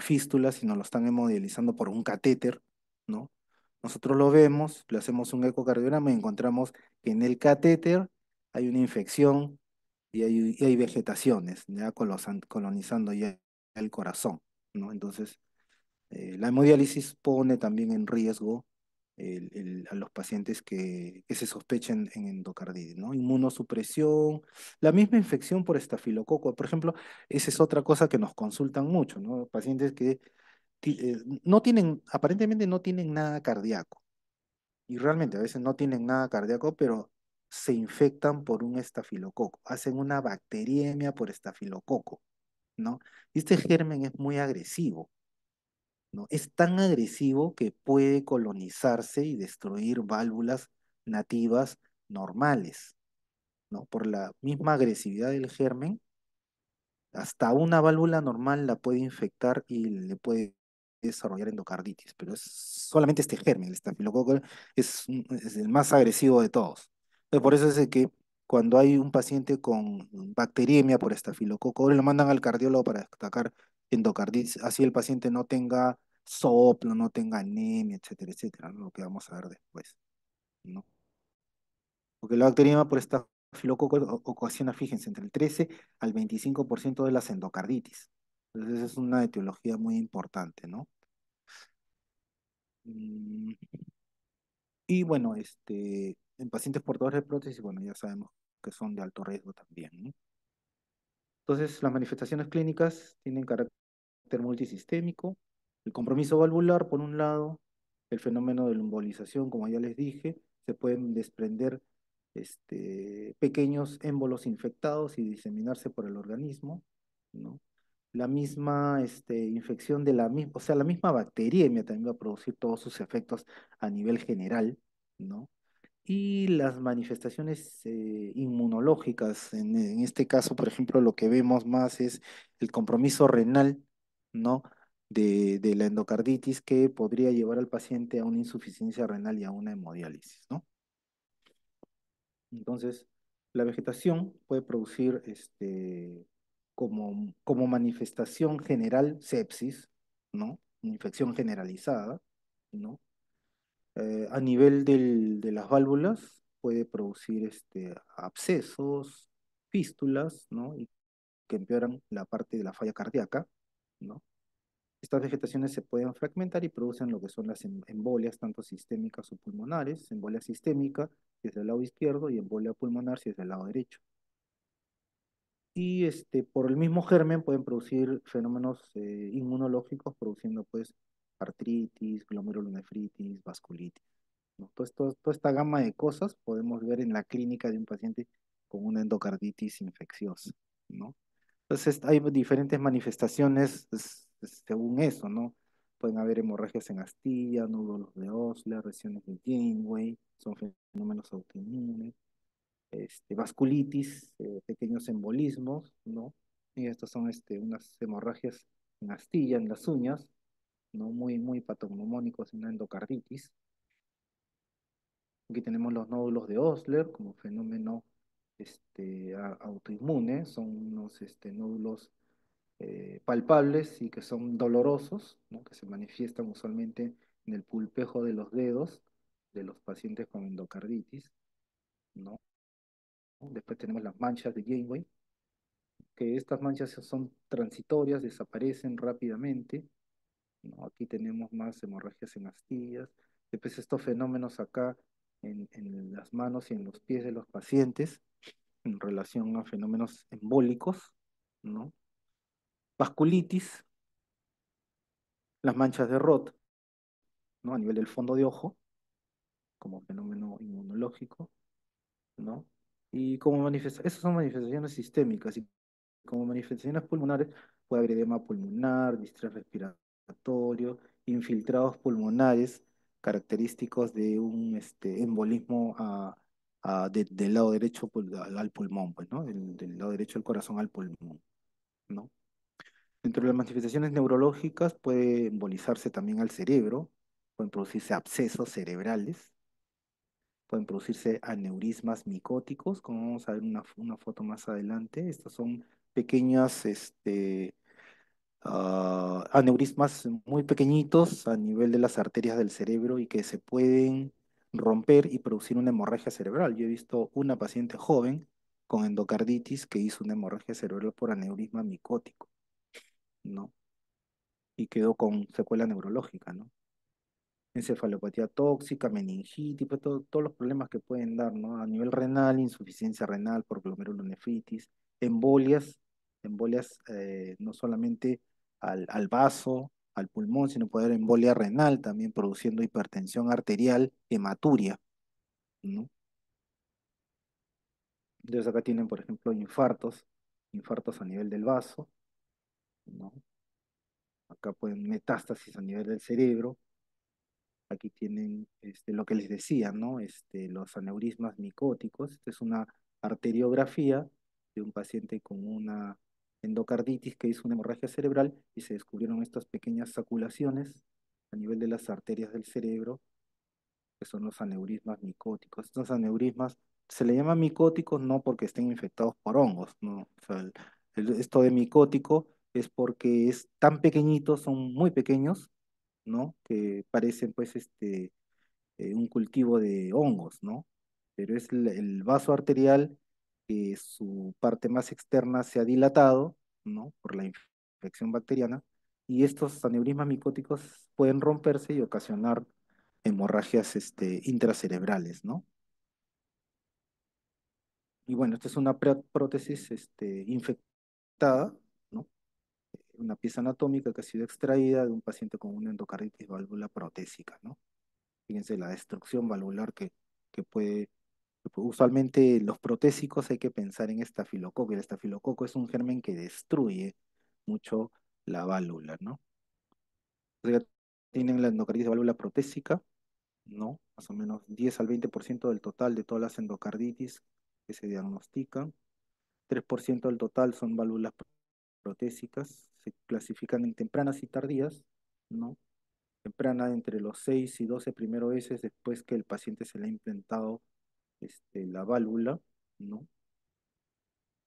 fístula, sino lo están hemodializando por un catéter, ¿no? Nosotros lo vemos, le hacemos un ecocardiograma y encontramos que en el catéter hay una infección y hay vegetaciones, ya colonizando ya el corazón, ¿no? Entonces, la hemodiálisis pone también en riesgo a los pacientes que se sospechen en endocarditis, ¿no? Inmunosupresión, la misma infección por estafilococo, por ejemplo, esa es otra cosa que nos consultan mucho, ¿no? Pacientes que no tienen, aparentemente no tienen nada cardíaco, y realmente a veces no tienen nada cardíaco, pero se infectan por un estafilococo, hacen una bacteriemia por estafilococo, ¿no? Y este germen es muy agresivo, ¿no? Es tan agresivo que puede colonizarse y destruir válvulas nativas normales, ¿no? Por la misma agresividad del germen, hasta una válvula normal la puede infectar y le puede desarrollar endocarditis, pero es solamente este germen, el estafilococo, es el más agresivo de todos. Entonces, por eso es de que cuando hay un paciente con bacteriemia por estafilococo, lo mandan al cardiólogo para destacar endocarditis, así el paciente no tenga soplo, no tenga anemia, etcétera, etcétera, ¿no? Lo que vamos a ver después, ¿no? Porque la bacteriemia por estafilococo ocasiona, fíjense, entre el 13 al 25% de las endocarditis. Entonces es una etiología muy importante, ¿no? Mm, Y bueno, en pacientes portadores de prótesis, bueno, ya sabemos que son de alto riesgo también, ¿no? Entonces, las manifestaciones clínicas tienen carácter multisistémico, el compromiso valvular, por un lado, el fenómeno de la embolización, como ya les dije, se pueden desprender pequeños émbolos infectados y diseminarse por el organismo, ¿no? La misma infección de la misma, o sea, la misma bacteriemia también va a producir todos sus efectos a nivel general, ¿no? Y las manifestaciones inmunológicas, en este caso, por ejemplo, lo que vemos más es el compromiso renal, ¿no? De la endocarditis que podría llevar al paciente a una insuficiencia renal y a una hemodiálisis, ¿no? Entonces, la vegetación puede producir como manifestación general sepsis, ¿no? Una infección generalizada, ¿no? A nivel de las válvulas puede producir abscesos, fístulas, ¿no? Y que empeoran la parte de la falla cardíaca, ¿no? Estas vegetaciones se pueden fragmentar y producen lo que son las embolias, tanto sistémicas o pulmonares, embolia sistémica si es del lado izquierdo y embolia pulmonar si es del lado derecho. Y por el mismo germen pueden producir fenómenos inmunológicos, produciendo pues artritis, glomerulonefritis, vasculitis, ¿no? Toda esta gama de cosas podemos ver en la clínica de un paciente con una endocarditis infecciosa, ¿no? Entonces hay diferentes manifestaciones según eso, ¿no? Pueden haber hemorragias en astilla, nódulos de Osler, lesiones de Janeway, son fenómenos autoinmunes, vasculitis, pequeños embolismos, ¿no? Y estas son unas hemorragias en astilla, en las uñas, ¿no? Muy, muy patognomónicos, una endocarditis. Aquí tenemos los nódulos de Osler como fenómeno autoinmune, son unos nódulos palpables y que son dolorosos, ¿no? Que se manifiestan usualmente en el pulpejo de los dedos de los pacientes con endocarditis, ¿no? Después tenemos las manchas de Janeway, que estas manchas son transitorias, desaparecen rápidamente, ¿no? Aquí tenemos más hemorragias en astillas. Después estos fenómenos acá en las manos y en los pies de los pacientes en relación a fenómenos embólicos, ¿no? Vasculitis, las manchas de Roth, ¿no? A nivel del fondo de ojo, como fenómeno inmunológico, ¿no? Y esas son manifestaciones sistémicas, y como manifestaciones pulmonares puede haber edema pulmonar, distrés respiratorio, infiltrados pulmonares, característicos de un embolismo del lado derecho al pulmón, pues, ¿no? Del lado derecho del corazón al pulmón, ¿no? Dentro de las manifestaciones neurológicas puede embolizarse también al cerebro, pueden producirse abscesos cerebrales, pueden producirse aneurismas micóticos, como vamos a ver una foto más adelante. Estos son pequeñas aneurismas muy pequeñitos a nivel de las arterias del cerebro y que se pueden romper y producir una hemorragia cerebral. Yo he visto una paciente joven con endocarditis que hizo una hemorragia cerebral por aneurisma micótico, ¿no? Y quedó con secuela neurológica, ¿no? Encefalopatía tóxica, meningitis, pues todos los problemas que pueden dar, ¿no? A nivel renal, insuficiencia renal por glomerulonefritis, embolias, embolias no solamente al vaso, al pulmón, sino puede haber embolia renal también produciendo hipertensión arterial, hematuria, ¿no? Entonces acá tienen, por ejemplo, infartos a nivel del vaso, ¿no? Acá pueden metástasis a nivel del cerebro. Aquí tienen lo que les decía, ¿no? Los aneurismas micóticos. Esta es una arteriografía de un paciente con una endocarditis que hizo una hemorragia cerebral y se descubrieron estas pequeñas saculaciones a nivel de las arterias del cerebro, que son los aneurismas micóticos. Estos aneurismas se le llaman micóticos no porque estén infectados por hongos, ¿no? O sea, esto de micótico es porque es tan pequeñito, son muy pequeños, ¿no? Que parecen pues un cultivo de hongos, ¿no? Pero es el vaso arterial que su parte más externa se ha dilatado, ¿no? Por la infección bacteriana, y estos aneurismas micóticos pueden romperse y ocasionar hemorragias intracerebrales, ¿no? Y bueno, esta es una prótesis infectada, ¿no? Una pieza anatómica que ha sido extraída de un paciente con una endocarditis válvula protésica, ¿no? Fíjense la destrucción valvular que puede. Usualmente los protésicos hay que pensar en estafilococo. El estafilococo es un germen que destruye mucho la válvula, ¿no? Entonces, ya tienen la endocarditis de válvula protésica, ¿no? Más o menos 10 al 20% del total de todas las endocarditis que se diagnostican. 3% del total son válvulas protésicas. Se clasifican en tempranas y tardías, ¿no? Temprana entre los 6 y 12 primeros meses después que el paciente se le ha implantado la válvula, ¿no?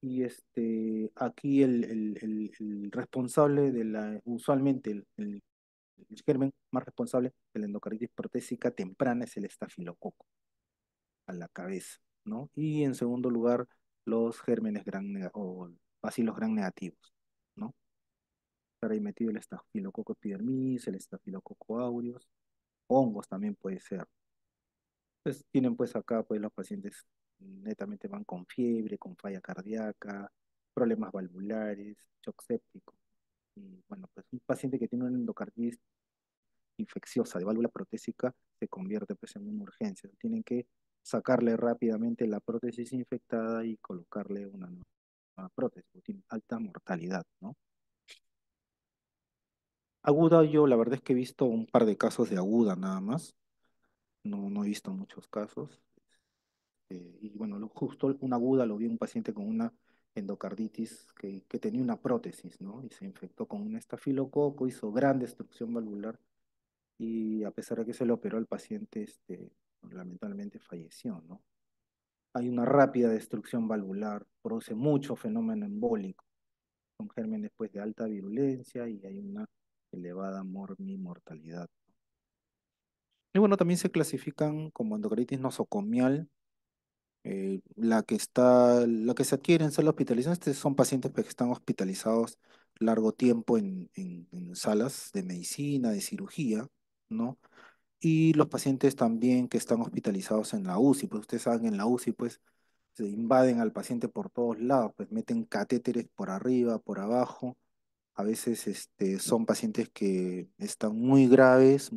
Y aquí el responsable usualmente el germen más responsable de la endocarditis protésica temprana es el estafilococo a la cabeza, ¿no? Y en segundo lugar, los gérmenes o bacilos gram negativos, ¿no? Estar ahí metido el estafilococo epidermis, el estafilococo aureus, hongos también puede ser. Pues tienen pues acá pues los pacientes netamente van con fiebre, con falla cardíaca, problemas valvulares, shock séptico. Y bueno, pues un paciente que tiene una endocarditis infecciosa de válvula protésica se convierte pues en una urgencia. Tienen que sacarle rápidamente la prótesis infectada y colocarle una nueva prótesis, porque tiene alta mortalidad, ¿no? Aguda, yo la verdad es que he visto un par de casos de aguda nada más, no he visto muchos casos. Y bueno, justo una aguda lo vi un paciente con una endocarditis que tenía una prótesis, ¿no? Y se infectó con un estafilococo, hizo gran destrucción valvular y a pesar de que se le operó al paciente, lamentablemente falleció, ¿no? Hay una rápida destrucción valvular, produce mucho fenómeno embólico, son gérmenes pues de alta virulencia y hay una elevada mortalidad. Y bueno, también se clasifican como endocarditis nosocomial. La que se adquiere en sala de hospitalización, son pacientes pues, que están hospitalizados largo tiempo en salas de medicina, de cirugía, ¿no? Y los pacientes también que están hospitalizados en la UCI, pues ustedes saben, en la UCI pues se invaden al paciente por todos lados, pues meten catéteres por arriba, por abajo. A veces son pacientes que están muy graves,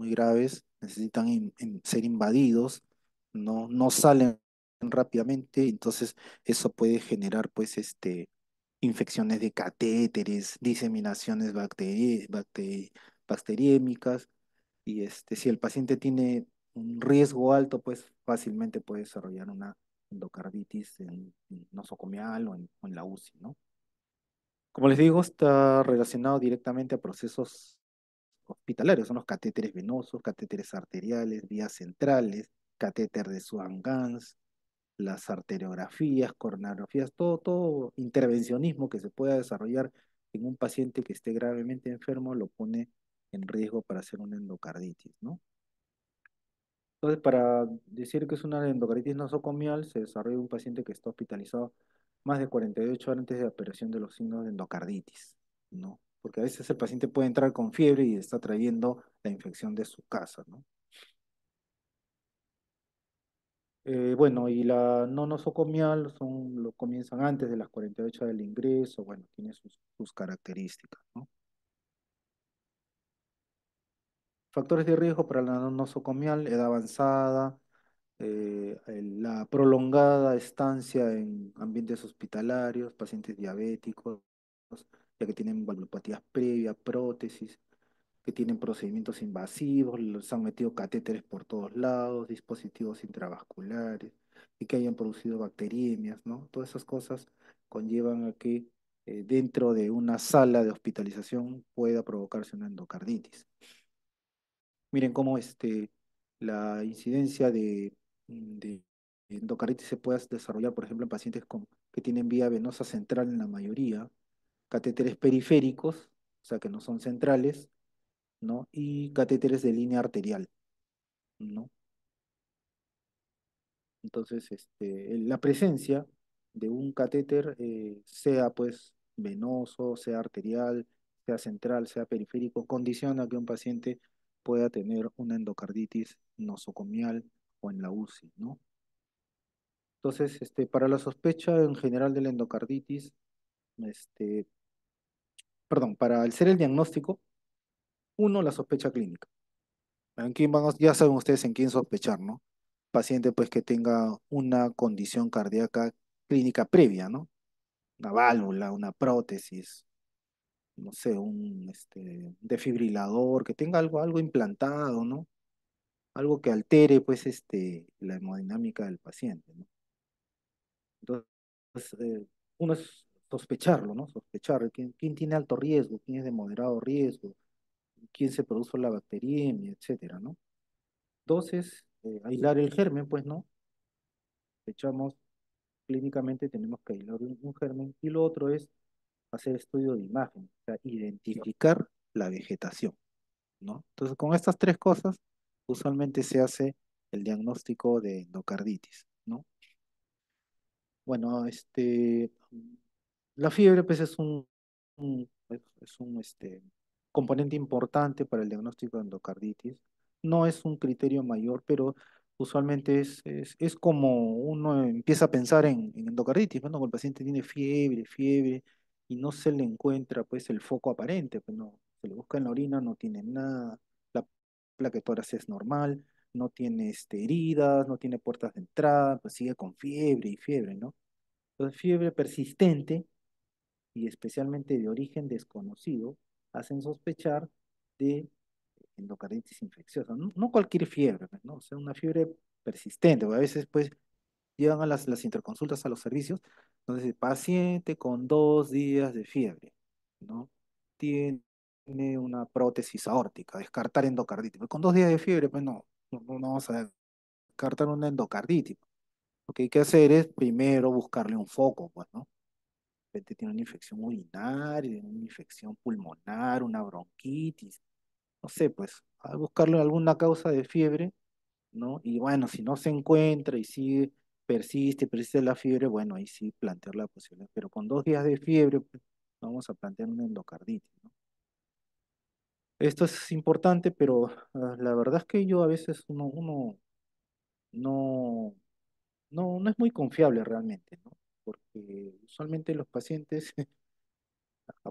necesitan ser invadidos, no salen rápidamente, entonces eso puede generar pues infecciones de catéteres, diseminaciones bacteriémicas, Y si el paciente tiene un riesgo alto, pues fácilmente puede desarrollar una endocarditis en nosocomial o en la UCI, ¿no? Como les digo, está relacionado directamente a procesos hospitalarios, son los catéteres venosos, catéteres arteriales, vías centrales, catéter de Swan-Ganz, las arteriografías, coronariografías, todo intervencionismo que se pueda desarrollar en un paciente que esté gravemente enfermo lo pone en riesgo para hacer una endocarditis, ¿no? Entonces, para decir que es una endocarditis nosocomial, se desarrolla un paciente que está hospitalizado más de 48 horas antes de la aparición de los signos de endocarditis, ¿no? Porque a veces el paciente puede entrar con fiebre y está trayendo la infección de su casa, ¿no? Bueno, y la no nosocomial lo comienzan antes de las 48 horas del ingreso, bueno, tiene sus características, ¿no? Factores de riesgo para la no nosocomial, edad avanzada, la prolongada estancia en ambientes hospitalarios, pacientes diabéticos, ya que tienen valvulopatías previas, prótesis, que tienen procedimientos invasivos, los han metido catéteres por todos lados, dispositivos intravasculares, y que hayan producido bacteriemias, ¿no? Todas esas cosas conllevan a que dentro de una sala de hospitalización pueda provocarse una endocarditis. Miren cómo la incidencia de endocarditis se puede desarrollar, por ejemplo, en pacientes que tienen vía venosa central en la mayoría, catéteres periféricos, o sea, que no son centrales, ¿no? Y catéteres de línea arterial, ¿no? Entonces, la presencia de un catéter, sea pues venoso, sea arterial, sea central, sea periférico, condiciona que un paciente pueda tener una endocarditis nosocomial o en la UCI, ¿no? Entonces, para la sospecha en general de la endocarditis, este, perdón, para el ser el diagnóstico, uno, la sospecha clínica. ¿En quién vamos? Ya saben ustedes en quién sospechar, ¿no? Paciente pues que tenga una condición cardíaca clínica previa, ¿no? Una válvula, una prótesis, no sé, un defibrilador, que tenga algo implantado, ¿no? Algo que altere pues la hemodinámica del paciente, ¿no? Entonces, uno es sospecharlo, ¿no? Sospechar quién tiene alto riesgo, quién es de moderado riesgo, quién se produjo la bacteriemia, etcétera, ¿no? Entonces, aislar el germen, pues, ¿no? Echamos clínicamente tenemos que aislar un germen y lo otro es hacer estudio de imagen, o sea, identificar la vegetación, ¿no? Entonces, con estas tres cosas, usualmente se hace el diagnóstico de endocarditis, ¿no? Bueno, la fiebre, pues, es un componente importante para el diagnóstico de endocarditis. No es un criterio mayor, pero usualmente es como uno empieza a pensar en endocarditis, ¿no? Cuando el paciente tiene fiebre, y no se le encuentra, pues, el foco aparente, pues, no, se le busca en la orina, no tiene nada, la placa de tórax es normal, no tiene heridas, no tiene puertas de entrada, pues sigue con fiebre y fiebre, ¿no? Entonces, fiebre persistente y especialmente de origen desconocido hacen sospechar de endocarditis infecciosa. No, no cualquier fiebre, pues, ¿no? O sea, una fiebre persistente, o a veces pues llegan a las interconsultas a los servicios, entonces el paciente con 2 días de fiebre, ¿no? Tiene una prótesis aórtica, descartar endocarditis. Pues con 2 días de fiebre, pues no vamos a descartar una endocarditis. Lo que hay que hacer es primero buscarle un foco, pues, ¿no? De repente tiene una infección urinaria, una infección pulmonar, una bronquitis, no sé, pues, a buscarle alguna causa de fiebre, ¿no? Y bueno, si no se encuentra y sigue, persiste la fiebre, bueno, ahí sí plantear la posibilidad, pero con 2 días de fiebre, pues, vamos a plantear una endocarditis, ¿no? Esto es importante, pero la verdad es que yo a veces uno no, no es muy confiable realmente, ¿no? Porque usualmente los pacientes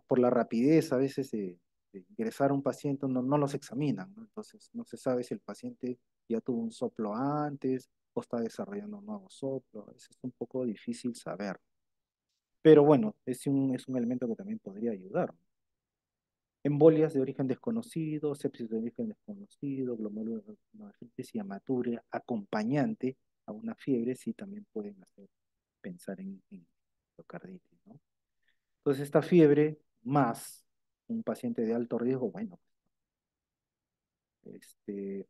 por la rapidez a veces de ingresar a un paciente no los examinan, ¿no? Entonces no se sabe si el paciente ya tuvo un soplo antes o está desarrollando un nuevo soplo. A veces es un poco difícil saber. Pero bueno, es un elemento que también podría ayudar. Embolias de origen desconocido, sepsis de origen desconocido, glomerulonephritis y hematuria acompañante a una fiebre, sí también pueden hacer pensar en endocarditis, ¿no? Entonces, esta fiebre más un paciente de alto riesgo, bueno,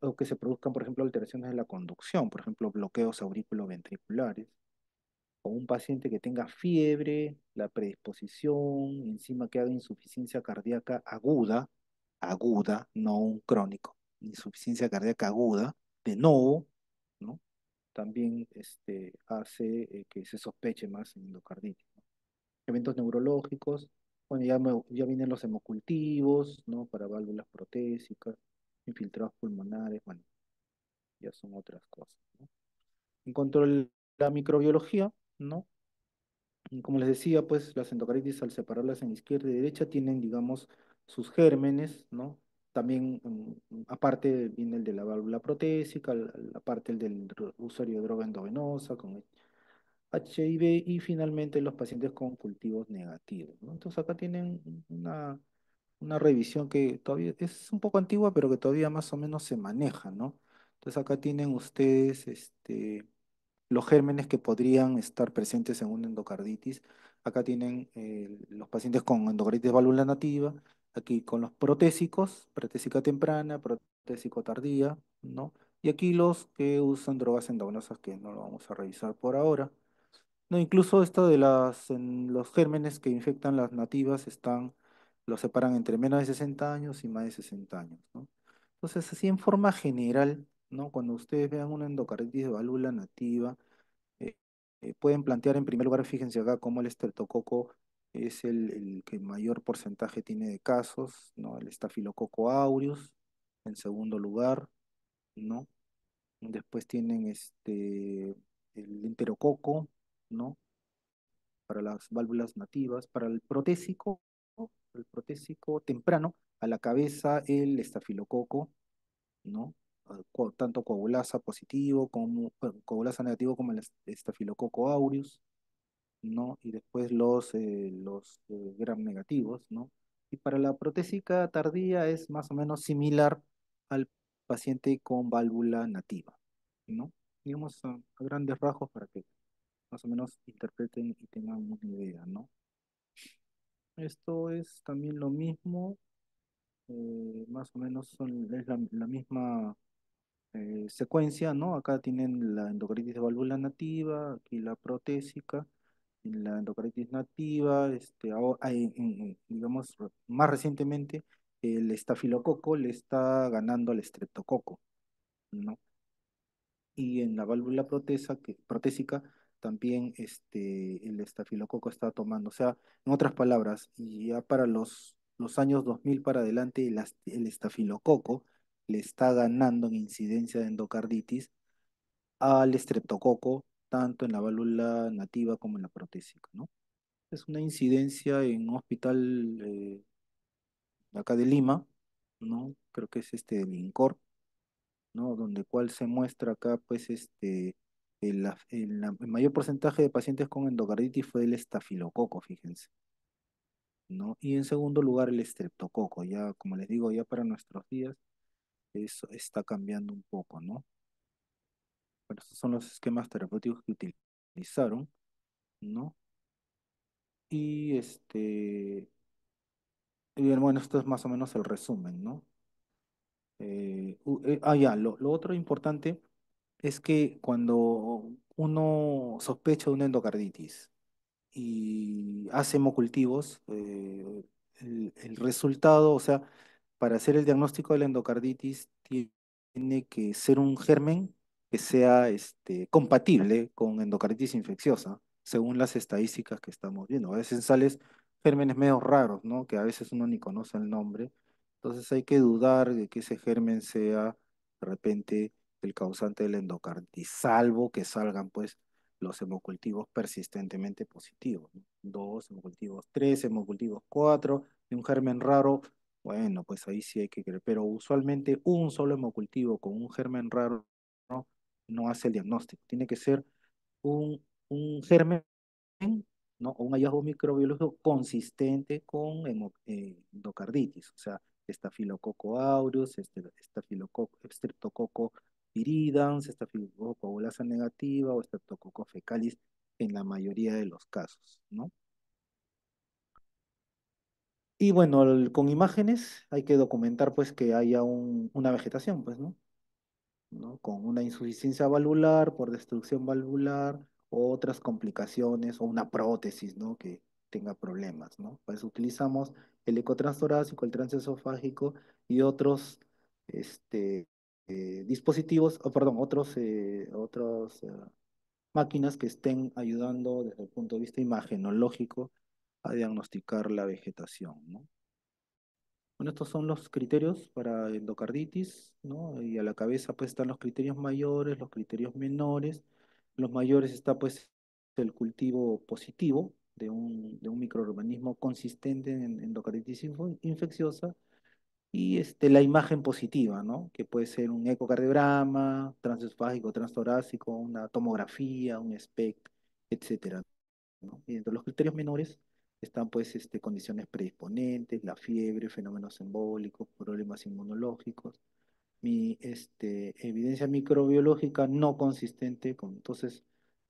o que se produzcan, por ejemplo, alteraciones de la conducción, por ejemplo, bloqueos aurículo-ventriculares, o un paciente que tenga fiebre, la predisposición, encima que haga insuficiencia cardíaca aguda, aguda, no un crónico, insuficiencia cardíaca aguda, de nuevo, ¿no? También hace que se sospeche más en endocarditis, ¿no? Eventos neurológicos, bueno, ya vienen los hemocultivos, ¿no? Para válvulas protésicas, infiltrados pulmonares, bueno, ya son otras cosas, ¿no? En cuanto a la microbiología, ¿no? Y como les decía, pues las endocardis al separarlas en izquierda y derecha tienen, digamos, sus gérmenes, ¿no? También, aparte viene el de la válvula protésica, aparte el del usuario de droga endovenosa con HIV y finalmente los pacientes con cultivos negativos, ¿no? Entonces acá tienen una revisión que todavía es un poco antigua, pero que todavía más o menos se maneja, ¿no? Entonces acá tienen ustedes, los gérmenes que podrían estar presentes en una endocarditis. Acá tienen los pacientes con endocarditis de válvula nativa, aquí con los protésicos, protésica temprana, protésico tardía, ¿no? Y aquí los que usan drogas endovenosas, que no lo vamos a revisar por ahora. No, incluso esto de los gérmenes que infectan las nativas los separan entre menos de 60 años y más de 60 años, ¿no? Entonces, así en forma general, ¿no? Cuando ustedes vean una endocarditis de válvula nativa, eh, pueden plantear en primer lugar, fíjense acá cómo el estreptococo es el que mayor porcentaje tiene de casos, ¿no? El estafilococo aureus, en segundo lugar, ¿no? Después tienen el enterococo, ¿no? Para las válvulas nativas, para el protésico temprano, a la cabeza el estafilococo, ¿no? Tanto coagulasa positivo como coagulasa negativo como el estafilococo aureus, ¿no? Y después los gram negativos, ¿no? Y para la protésica tardía es más o menos similar al paciente con válvula nativa, ¿no? Digamos a grandes rasgos para que más o menos interpreten y tengan una idea, ¿no? Esto es también lo mismo, más o menos es la misma secuencia, ¿no? Acá tienen la endocarditis de válvula nativa, aquí la protésica, en la endocarditis nativa, digamos, más recientemente, el estafilococo le está ganando al estreptococo, ¿no? Y en la válvula protésica también el estafilococo está tomando. O sea, en otras palabras, y ya para los años 2000 para adelante, el estafilococo le está ganando en incidencia de endocarditis al estreptococo, tanto en la válvula nativa como en la protésica, ¿no? Es una incidencia en un hospital de acá de Lima, ¿no? Creo que es del INCOR, ¿no? Donde cual se muestra acá, pues, el mayor porcentaje de pacientes con endocarditis fue el estafilococo, fíjense, ¿no? Y en segundo lugar el estreptococo, ya, como les digo, ya para nuestros días, eso está cambiando un poco, ¿no? Pero estos son los esquemas terapéuticos que utilizaron, ¿no? Y y bien, bueno, esto es más o menos el resumen, ¿no? Ya, lo otro importante es que cuando uno sospecha de una endocarditis y hace hemocultivos, el resultado, o sea, para hacer el diagnóstico de la endocarditis tiene que ser un germen que sea compatible con endocarditis infecciosa, según las estadísticas que estamos viendo. A veces sales gérmenes medio raros, ¿no? Que a veces uno ni conoce el nombre. Entonces hay que dudar de que ese germen sea de repente el causante de la endocarditis, salvo que salgan pues los hemocultivos persistentemente positivos, ¿no? Dos hemocultivos, tres hemocultivos, cuatro, y un germen raro, bueno, pues ahí sí hay que creer, pero usualmente un solo hemocultivo con un germen raro no hace el diagnóstico, tiene que ser un germen ¿no? O un hallazgo microbiológico consistente con endocarditis, o sea, Staphylococcus aureus, Staphylococcus, Streptococcus viridans, Staphylococcus coagulasa negativa o Streptococcus fecalis en la mayoría de los casos, ¿no? Y bueno, con imágenes hay que documentar pues que haya una vegetación, pues, ¿no? Con una insuficiencia valvular por destrucción valvular o otras complicaciones o una prótesis, ¿no? Que tenga problemas, ¿no? Para eso utilizamos el ecotranstorácico, el transesofágico y otros dispositivos, o perdón, otros máquinas que estén ayudando desde el punto de vista imagenológico a diagnosticar la vegetación, ¿no? Bueno, estos son los criterios para endocarditis, ¿no? Y a la cabeza pues están los criterios mayores, los criterios menores. Los mayores está pues el cultivo positivo de un microorganismo consistente en endocarditis infecciosa y la imagen positiva, ¿no? Que puede ser un ecocardiograma, transesofágico, transtorácico, una tomografía, un SPECT, etcétera, ¿no? Y entre los criterios menores están pues condiciones predisponentes, la fiebre, fenómenos embólicos, problemas inmunológicos, evidencia microbiológica no consistente, entonces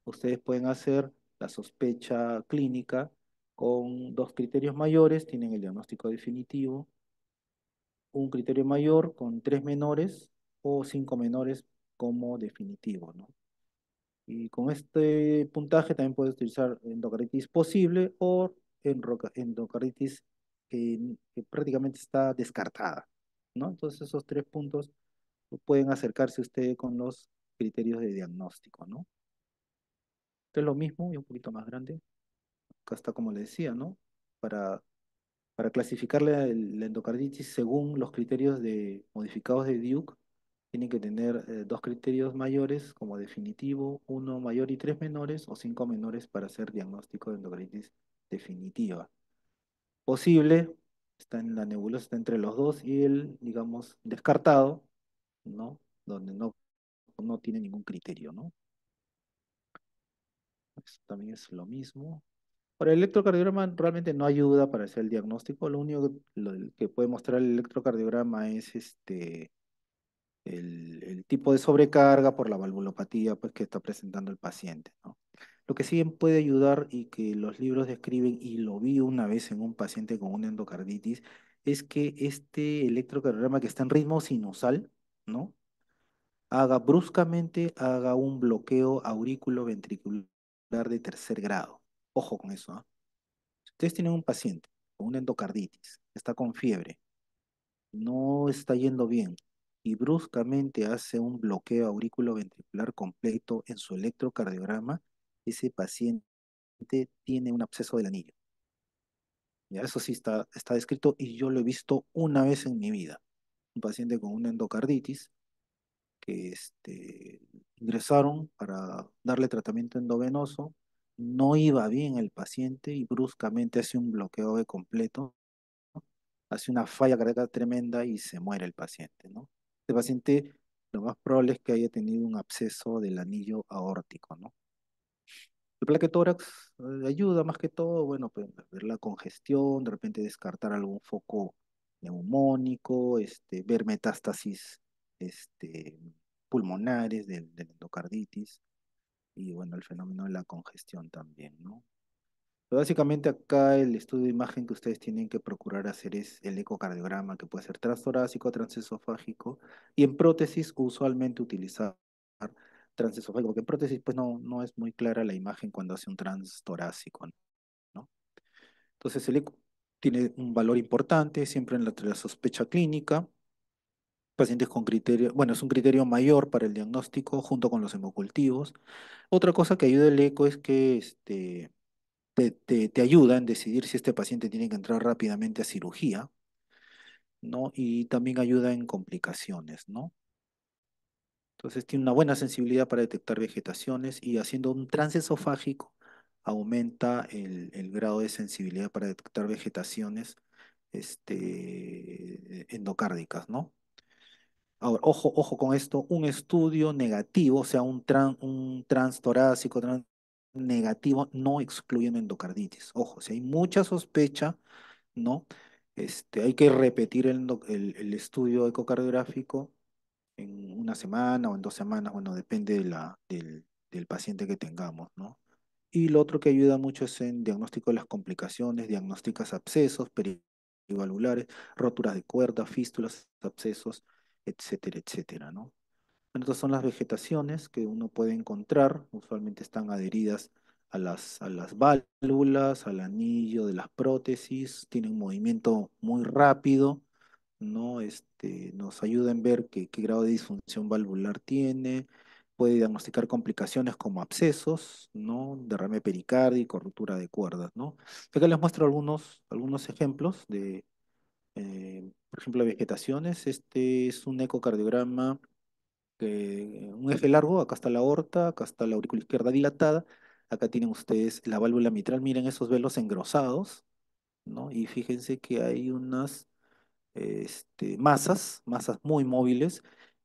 ustedes pueden hacer la sospecha clínica con dos criterios mayores, tienen el diagnóstico definitivo, un criterio mayor con tres menores o cinco menores como definitivo, ¿no? Y con este puntaje también puedes utilizar endocarditis posible o endocarditis que prácticamente está descartada, ¿no? Entonces esos tres puntos pueden acercarse usted con los criterios de diagnóstico, ¿no? Esto es lo mismo y un poquito más grande. Acá está como le decía, ¿no? Para, para clasificar la endocarditis según los criterios modificados de Duke, tienen que tener dos criterios mayores como definitivo, uno mayor y tres menores, o cinco menores para hacer diagnóstico de endocarditis definitiva. Posible, está en la nebulosa, está entre los dos y el, digamos, descartado, ¿no? Donde no tiene ningún criterio, ¿no? Eso también es lo mismo. Ahora, el electrocardiograma realmente no ayuda para hacer el diagnóstico. Lo único que puede mostrar el electrocardiograma es el tipo de sobrecarga por la valvulopatía pues, que está presentando el paciente, ¿no? Lo que sí puede ayudar y que los libros describen, y lo vi una vez en un paciente con una endocarditis, es que este electrocardiograma que está en ritmo sinusal, ¿no? Bruscamente haga un bloqueo aurículo-ventricular de tercer grado. Ojo con eso, ¿ah? Si ustedes tienen un paciente con una endocarditis, está con fiebre, no está yendo bien y bruscamente hace un bloqueo aurículo-ventricular completo en su electrocardiograma, ese paciente tiene un absceso del anillo. Ya eso sí está descrito y yo lo he visto una vez en mi vida. Un paciente con una endocarditis que ingresaron para darle tratamiento endovenoso, no iba bien el paciente y bruscamente hace un bloqueo de completo, hace una falla cardíaca tremenda y se muere el paciente, ¿no? Este paciente lo más probable es que haya tenido un absceso del anillo aórtico, ¿no? El plaquetórax ayuda más que todo, bueno, pues a ver la congestión, de repente descartar algún foco neumónico, ver metástasis este, pulmonares del endocarditis y bueno, el fenómeno de la congestión también, ¿no? Pero básicamente acá el estudio de imagen que ustedes tienen que procurar hacer es el ecocardiograma, que puede ser transtorácico, transesofágico, y en prótesis usualmente utilizar transesofágico, porque en prótesis pues no es muy clara la imagen cuando hace un transtorácico, ¿no? Entonces el eco tiene un valor importante siempre en la sospecha clínica, pacientes con criterio, bueno, es un criterio mayor para el diagnóstico junto con los hemocultivos. Otra cosa que ayuda el eco es que te ayuda en decidir si este paciente tiene que entrar rápidamente a cirugía, ¿no? Y también ayuda en complicaciones, ¿no? Entonces tiene una buena sensibilidad para detectar vegetaciones y haciendo un transesofágico aumenta el grado de sensibilidad para detectar vegetaciones endocárdicas, ¿no? Ahora, ojo con esto, un estudio negativo, o sea, un transtorácico, negativo no excluye una endocarditis. Ojo, si hay mucha sospecha, ¿no? Hay que repetir el estudio ecocardiográfico en una semana o en 2 semanas, bueno, depende del paciente que tengamos, ¿no? Y lo otro que ayuda mucho es en diagnóstico de las complicaciones, diagnosticas abscesos perivalvulares, roturas de cuerda, fístulas, abscesos, etcétera, etcétera, ¿no? Bueno, estas son las vegetaciones que uno puede encontrar, usualmente están adheridas a las válvulas, al anillo de las prótesis, tienen un movimiento muy rápido, ¿no? Nos ayuda en ver qué grado de disfunción valvular tiene, puede diagnosticar complicaciones como abscesos, ¿no? Derrame pericárdico, ruptura de cuerdas, ¿no? Acá les muestro algunos ejemplos por ejemplo, vegetaciones. Este es un ecocardiograma, un eje largo, acá está la aorta, acá está la aurícula izquierda dilatada, acá tienen ustedes la válvula mitral, miren esos velos engrosados, ¿no? Y fíjense que hay unas masas muy móviles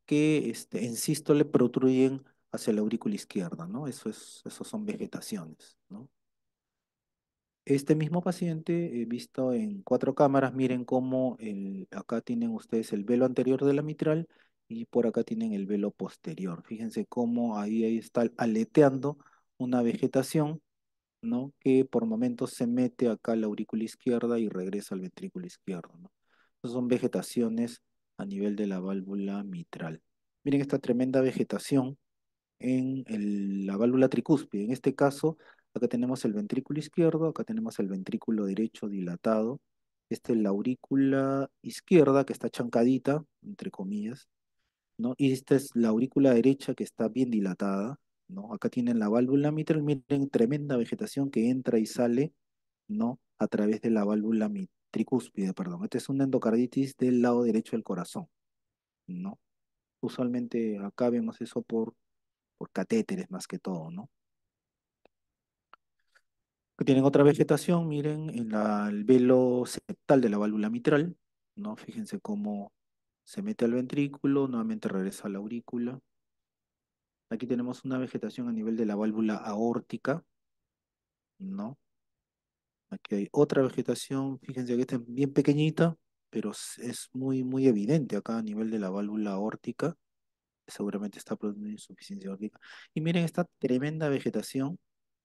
que en sístole protruyen hacia la aurícula izquierda, ¿no? Eso son vegetaciones, ¿no? Este mismo paciente, visto en 4 cámaras, miren cómo acá tienen ustedes el velo anterior de la mitral y por acá tienen el velo posterior. Fíjense cómo ahí está aleteando una vegetación, ¿no? Que por momentos se mete acá a la aurícula izquierda y regresa al ventrículo izquierdo, ¿no? Esas son vegetaciones a nivel de la válvula mitral. Miren esta tremenda vegetación en la válvula tricúspide. En este caso, acá tenemos el ventrículo izquierdo, acá tenemos el ventrículo derecho dilatado. Esta es la aurícula izquierda que está chancadita, entre comillas, ¿no? Y esta es la aurícula derecha que está bien dilatada, ¿no? Acá tienen la válvula mitral, miren, tremenda vegetación que entra y sale, ¿no? A través de la válvula tricúspide, perdón. Esta es una endocarditis del lado derecho del corazón, ¿no? Usualmente acá vemos eso por catéteres más que todo, ¿no? Que tienen otra vegetación, miren, en el velo septal de la válvula mitral, ¿no? Fíjense cómo se mete al ventrículo, nuevamente regresa a la aurícula. Aquí tenemos una vegetación a nivel de la válvula aórtica, ¿no? Aquí hay otra vegetación, fíjense que esta es bien pequeñita, pero es muy, muy evidente acá a nivel de la válvula aórtica. Seguramente está produciendo insuficiencia aórtica. Y miren esta tremenda vegetación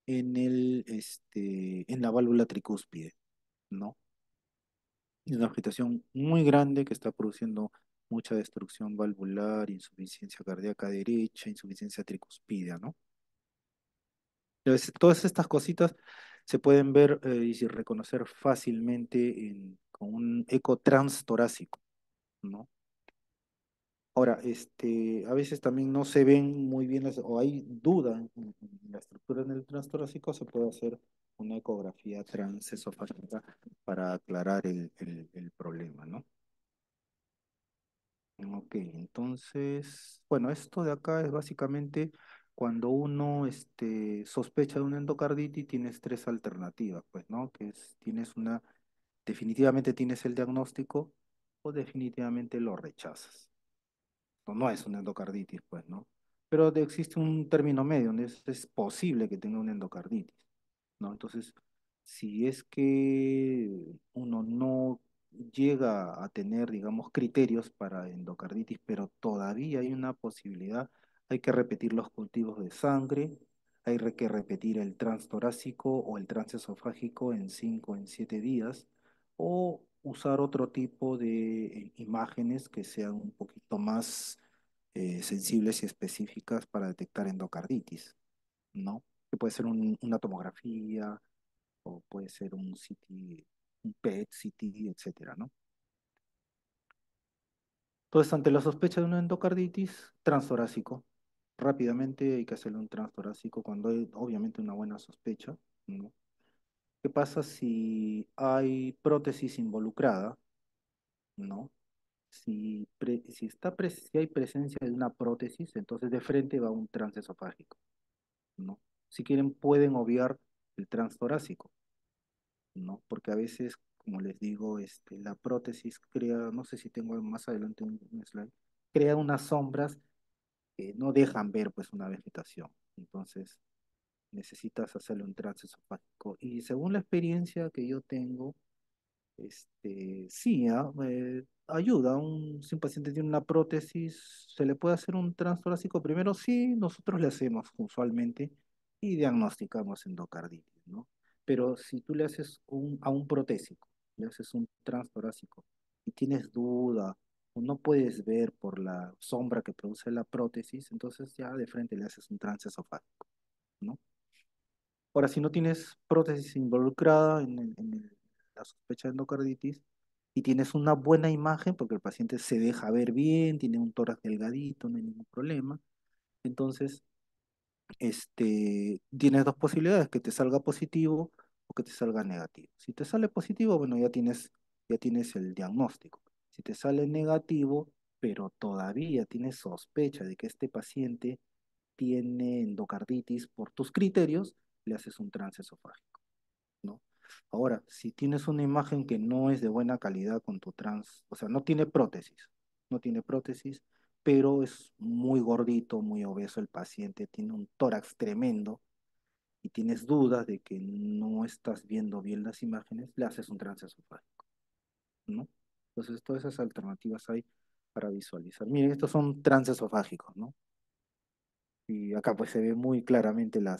en la válvula tricúspide, ¿no? Es una vegetación muy grande que está produciendo mucha destrucción valvular, insuficiencia cardíaca derecha, insuficiencia tricuspidea, ¿no? Entonces, todas estas cositas se pueden ver y reconocer fácilmente con un eco transtorácico, ¿no? Ahora, a veces también no se ven muy bien o hay duda en la estructura en el transtorácico, se puede hacer una ecografía transesofágica para aclarar el problema, ¿no? Ok, entonces, bueno, esto de acá es básicamente cuando uno sospecha de una endocarditis, tienes 3 alternativas, pues, ¿no? Definitivamente tienes el diagnóstico o definitivamente lo rechazas. No es una endocarditis, pues, ¿no? Pero existe un término medio donde es posible que tenga una endocarditis, ¿no? Entonces, si es que uno no llega a tener, digamos, criterios para endocarditis, pero todavía hay una posibilidad, hay que repetir los cultivos de sangre, que repetir el transtorácico o el transesofágico en 5 o en 7 días, o usar otro tipo de imágenes que sean un poquito más sensibles y específicas para detectar endocarditis, ¿no? Que puede ser una tomografía o puede ser un CT, un PET, CT, etcétera, ¿no? Entonces, ante la sospecha de una endocarditis, transtorácico. Rápidamente hay que hacerle un transtorácico cuando hay obviamente una buena sospecha, ¿no? ¿Qué pasa si hay prótesis involucrada, ¿no? Si hay presencia de una prótesis, entonces de frente va un transesofágico, ¿no? Si quieren, pueden obviar el transtorácico, ¿no? Porque a veces, como les digo, la prótesis crea, no sé si tengo más adelante un slide, crea unas sombras que no dejan ver pues una vegetación. Entonces, necesitas hacerle un trance esofágico. Y según la experiencia que yo tengo, sí, ayuda. Si un paciente tiene una prótesis, se le puede hacer un transtorácico primero. Sí, nosotros le hacemos usualmente y diagnosticamos endocarditis, ¿no? Pero si tú le haces a un protésico, le haces un transtorácico y tienes duda o no puedes ver por la sombra que produce la prótesis, entonces ya de frente le haces un transesofágico, ¿no? Ahora, si no tienes prótesis involucrada la sospecha de endocarditis y tienes una buena imagen, porque el paciente se deja ver bien, tiene un tórax delgadito, no hay ningún problema, entonces tienes dos posibilidades, que te salga positivo o que te salga negativo. Si te sale positivo, bueno, ya tienes el diagnóstico. Si te sale negativo, pero todavía tienes sospecha de que este paciente tiene endocarditis por tus criterios, le haces un transesofágico, ¿no? Ahora, si tienes una imagen que no es de buena calidad con tu trans, o sea, no tiene prótesis, pero es muy gordito, muy obeso el paciente, tiene un tórax tremendo y tienes dudas de que no estás viendo bien las imágenes, le haces un transesofágico, ¿no? Entonces, todas esas alternativas hay para visualizar. Miren, estos son transesofágicos, ¿no? Y acá pues se ve muy claramente la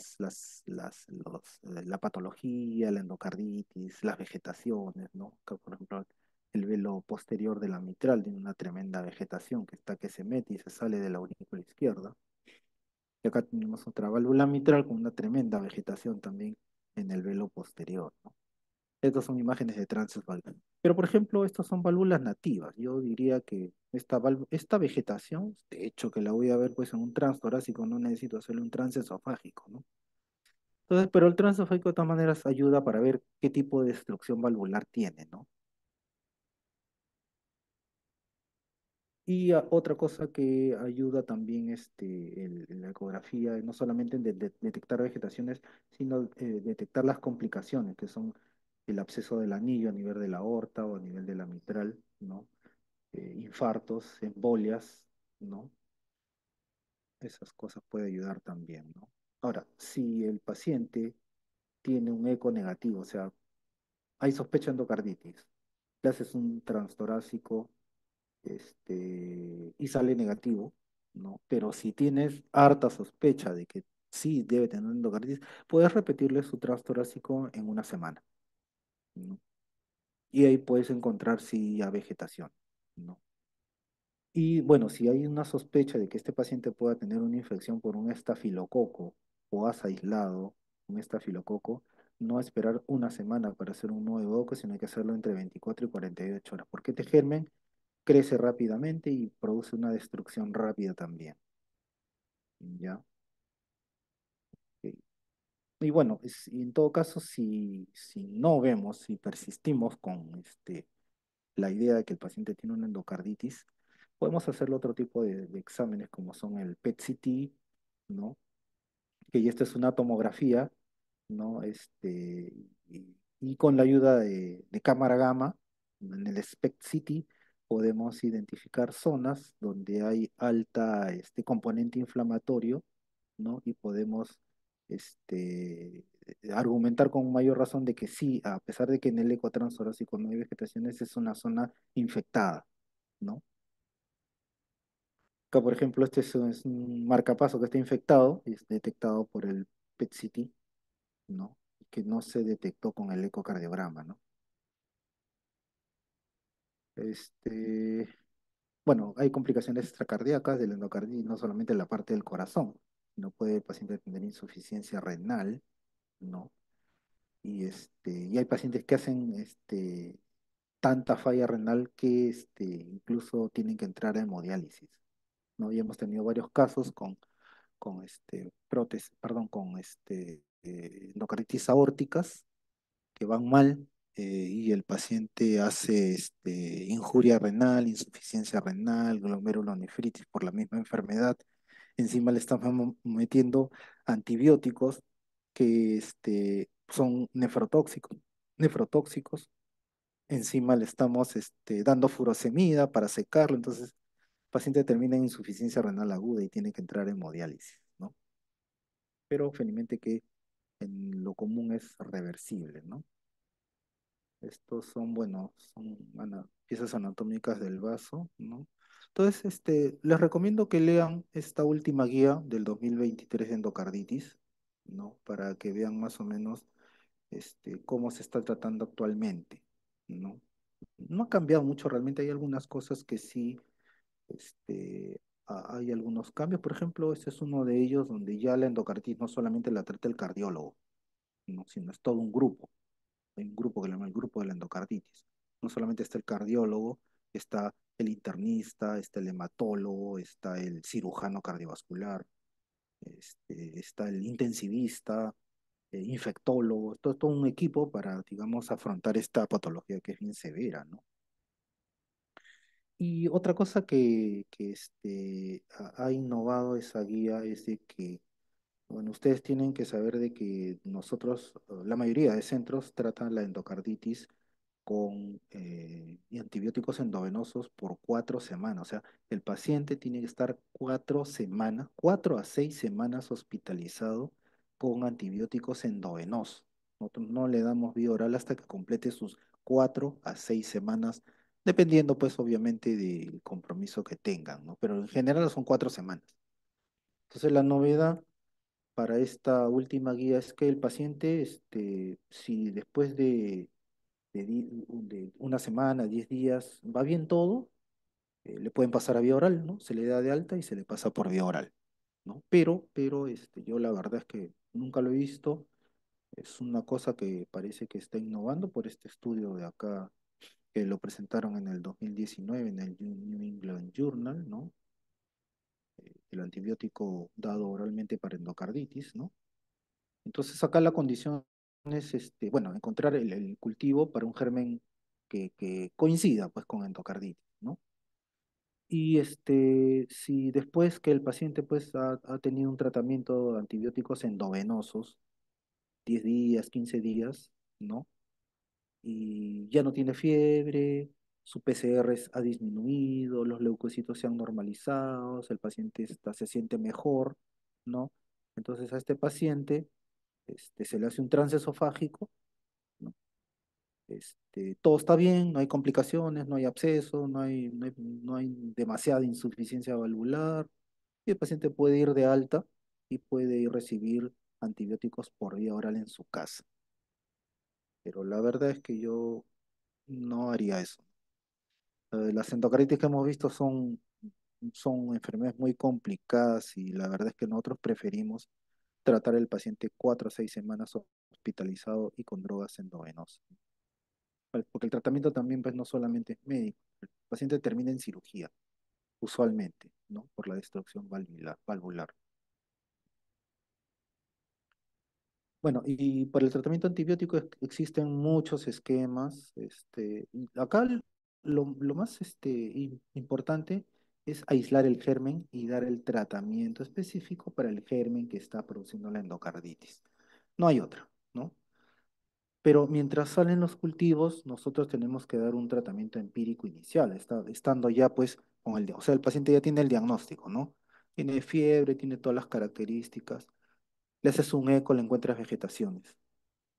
patología, la endocarditis, las vegetaciones, ¿no? Acá, por ejemplo, el velo posterior de la mitral tiene una tremenda vegetación que se mete y se sale de la aurícula izquierda. Y acá tenemos otra válvula mitral con una tremenda vegetación también en el velo posterior, ¿no? Estas son imágenes de trances válvulas. Pero, por ejemplo, estas son válvulas nativas. Yo diría que esta vegetación, de hecho, que la voy a ver pues en un trance torácico, no necesito hacerle un trance esofágico, ¿no? Entonces, pero el trance esofágico de todas maneras ayuda para ver qué tipo de destrucción valvular tiene, ¿no? Y otra cosa que ayuda también la ecografía, no solamente en detectar vegetaciones, sino detectar las complicaciones, que son el absceso del anillo a nivel de la aorta o a nivel de la mitral, ¿no? Infartos, embolias, ¿no? Esas cosas puede ayudar también, ¿no? Ahora, si el paciente tiene un eco negativo, o sea, hay sospecha de endocarditis, le haces un transtorácico, y sale negativo, ¿no? Pero si tienes harta sospecha de que sí debe tener endocarditis, puedes repetirle su transtorácico en una semana, ¿no? Y ahí puedes encontrar si hay vegetación, ¿no? Y bueno, si hay una sospecha de que este paciente pueda tener una infección por un estafilococo o has aislado un estafilococo, no esperar una semana para hacer un nuevo eco, sino hay que hacerlo entre 24 y 48 horas, porque este germen crece rápidamente y produce una destrucción rápida también, ¿ya? Ok. Y bueno, y en todo caso, si no vemos, si persistimos con la idea de que el paciente tiene una endocarditis, podemos hacerle otro tipo de exámenes como son el PET-CT, ¿no? Que ya esta es una tomografía, ¿no? Y con la ayuda de cámara gamma, en el SPECT-CT, podemos identificar zonas donde hay alta componente inflamatorio, ¿no? Y podemos argumentar con mayor razón de que sí, a pesar de que en el eco transtorácico no hay vegetaciones, es una zona infectada, ¿no? Acá, por ejemplo, es un marcapaso que está infectado, es detectado por el PET-CT, ¿no? Que no se detectó con el ecocardiograma, ¿no? Este, bueno, hay complicaciones extracardíacas del endocardio, no solamente en la parte del corazón, no puede el paciente tener insuficiencia renal, ¿no? Y hay pacientes que hacen tanta falla renal que incluso tienen que entrar a hemodiálisis, ¿no? Y hemos tenido varios casos con prótesis, perdón, con endocarditis aórticas que van mal, y el paciente hace injuria renal, insuficiencia renal, glomerulonefritis por la misma enfermedad. Encima le estamos metiendo antibióticos que son nefrotóxicos. Encima le estamos dando furosemida para secarlo, entonces el paciente termina en insuficiencia renal aguda y tiene que entrar en hemodiálisis, ¿no? Pero felizmente que en lo común es reversible, ¿no? Estos son, bueno, son piezas anatómicas del vaso, ¿no? Entonces, les recomiendo que lean esta última guía del 2023 de endocarditis, ¿no? Para que vean más o menos cómo se está tratando actualmente, ¿no? No ha cambiado mucho, realmente hay algunas cosas que sí, hay algunos cambios. Por ejemplo, este es uno de ellos donde ya la endocarditis no solamente la trata el cardiólogo, ¿no? Sino es todo un grupo. Hay un grupo que le llama el grupo de la endocarditis. No solamente está el cardiólogo, está el internista, está el hematólogo, está el cirujano cardiovascular, está el intensivista, infectólogo, todo un equipo para, digamos, afrontar esta patología que es bien severa, ¿no? Y otra cosa que ha innovado esa guía es de que, bueno, ustedes tienen que saber de que nosotros, la mayoría de centros tratan la endocarditis con antibióticos endovenosos por 4 semanas. O sea, el paciente tiene que estar 4 semanas, 4 a 6 semanas hospitalizado con antibióticos endovenosos. Nosotros no le damos vía oral hasta que complete sus 4 a 6 semanas, dependiendo pues obviamente del compromiso que tengan, ¿no? Pero en general son 4 semanas. Entonces la novedad para esta última guía es que el paciente, si después de una semana, 10 días, va bien todo, le pueden pasar a vía oral, ¿no? Se le da de alta y se le pasa por vía oral, ¿no? Pero yo la verdad es que nunca lo he visto, es una cosa que parece que está innovando por este estudio de acá, que lo presentaron en el 2019 en el New England Journal, ¿no? El antibiótico dado oralmente para endocarditis, ¿no? Entonces acá la condición es, bueno, encontrar el cultivo para un germen que coincida pues con endocarditis, ¿no? Y si después que el paciente pues ha tenido un tratamiento de antibióticos endovenosos, 10 días, 15 días, ¿no? Y ya no tiene fiebre, su PCR ha disminuido, los leucocitos se han normalizado, el paciente se siente mejor, ¿no? Entonces a este paciente se le hace un transesofágico, ¿no? Todo está bien, no hay complicaciones, no hay absceso, no hay demasiada insuficiencia valvular, y el paciente puede ir de alta y puede ir recibir antibióticos por vía oral en su casa. Pero la verdad es que yo no haría eso. Las endocarditis que hemos visto son enfermedades muy complicadas y la verdad es que nosotros preferimos tratar al paciente 4 a 6 semanas hospitalizado y con drogas endovenosas. Porque el tratamiento también pues, no solamente es médico, el paciente termina en cirugía, usualmente, ¿no? Por la destrucción valvular. Bueno, y para el tratamiento antibiótico existen muchos esquemas. Y acá lo más importante es aislar el germen y dar el tratamiento específico para el germen que está produciendo la endocarditis. No hay otra, ¿no? Pero mientras salen los cultivos, nosotros tenemos que dar un tratamiento empírico inicial, estando ya pues con o sea, el paciente ya tiene el diagnóstico, ¿no? Tiene fiebre, tiene todas las características, le haces un eco, le encuentras vegetaciones,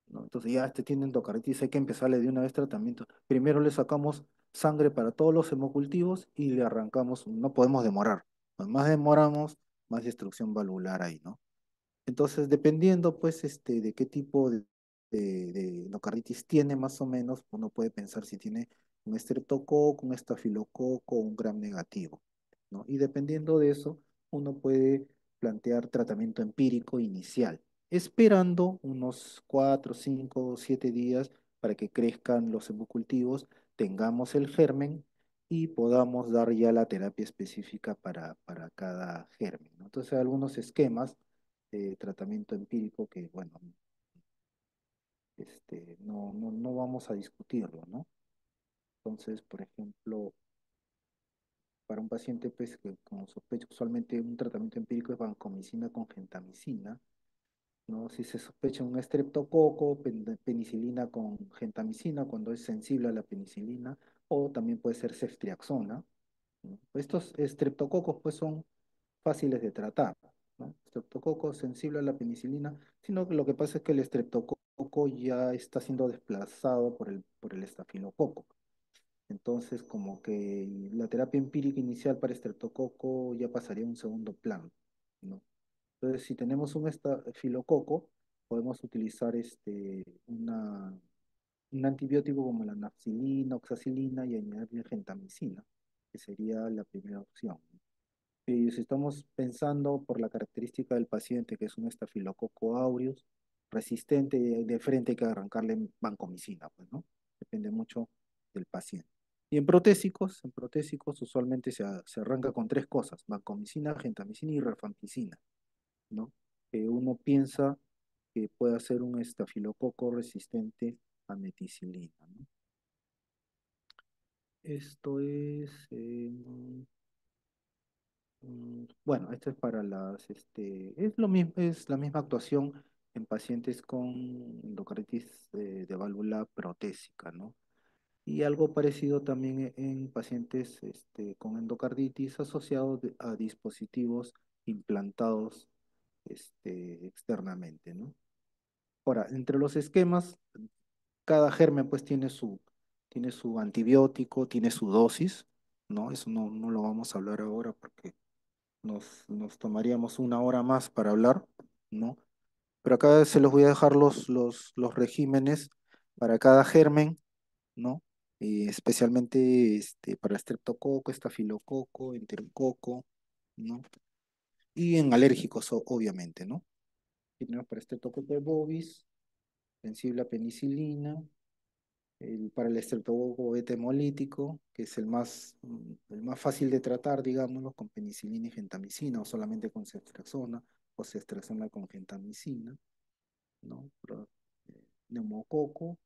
¿no? Entonces ya tiene endocarditis, hay que empezarle de una vez tratamiento. Primero le sacamos sangre para todos los hemocultivos y le arrancamos, no podemos demorar. Cuanto más demoramos, más destrucción valvular hay, ¿no? Entonces, dependiendo, pues, de qué tipo de endocarditis tiene más o menos, uno puede pensar si tiene un estreptococo, un estafilococo o un gram negativo, ¿no? Y dependiendo de eso, uno puede plantear tratamiento empírico inicial, esperando unos 4, 5, 7 días para que crezcan los hemocultivos, tengamos el germen y podamos dar ya la terapia específica para cada germen, ¿no? Entonces, hay algunos esquemas de tratamiento empírico que, bueno, no vamos a discutirlo, ¿no? Entonces, por ejemplo, para un paciente pues, que con sospecha, usualmente un tratamiento empírico es vancomicina con gentamicina, ¿no? Si se sospecha un estreptococo, penicilina con gentamicina cuando es sensible a la penicilina, o también puede ser ceftriaxona, ¿no? Estos estreptococos pues son fáciles de tratar, ¿no? Estreptococo sensible a la penicilina, sino que lo que pasa es que el estreptococo ya está siendo desplazado por el estafilococo. Entonces, como que la terapia empírica inicial para estreptococo ya pasaría a un segundo plano, ¿no? Entonces, si tenemos un estafilococo, podemos utilizar un antibiótico como la nafcilina, oxacilina y añadirle gentamicina, que sería la primera opción. Y si estamos pensando por la característica del paciente, que es un estafilococo aureus, resistente de frente, hay que arrancarle vancomicina, pues, ¿no? Depende mucho del paciente. Y en protésicos usualmente se arranca con tres cosas: vancomicina, gentamicina y rifampicina, ¿no? Que uno piensa que puede ser un estafilococo resistente a meticilina, ¿no? Esto es, bueno, esto es para es lo mismo, es la misma actuación en pacientes con endocarditis de válvula protésica, ¿no? Y algo parecido también en pacientes con endocarditis asociados a dispositivos implantados externamente, ¿no? Ahora, entre los esquemas, cada germen pues tiene su antibiótico, tiene su dosis, ¿no? Eso no lo vamos a hablar ahora porque nos tomaríamos una hora más para hablar, ¿no? Pero acá se los voy a dejar los regímenes para cada germen, ¿no? Especialmente para estreptococo, estafilococo, enterococo, ¿no? Y en alérgicos, obviamente, ¿no? Y tenemos para estreptococo bovis, sensible a penicilina, para el estreptococo beta hemolítico, que es el más fácil de tratar, digámoslo, con penicilina y gentamicina, o solamente con ceftriaxona, o ceftriaxona con gentamicina, ¿no? Neumococo,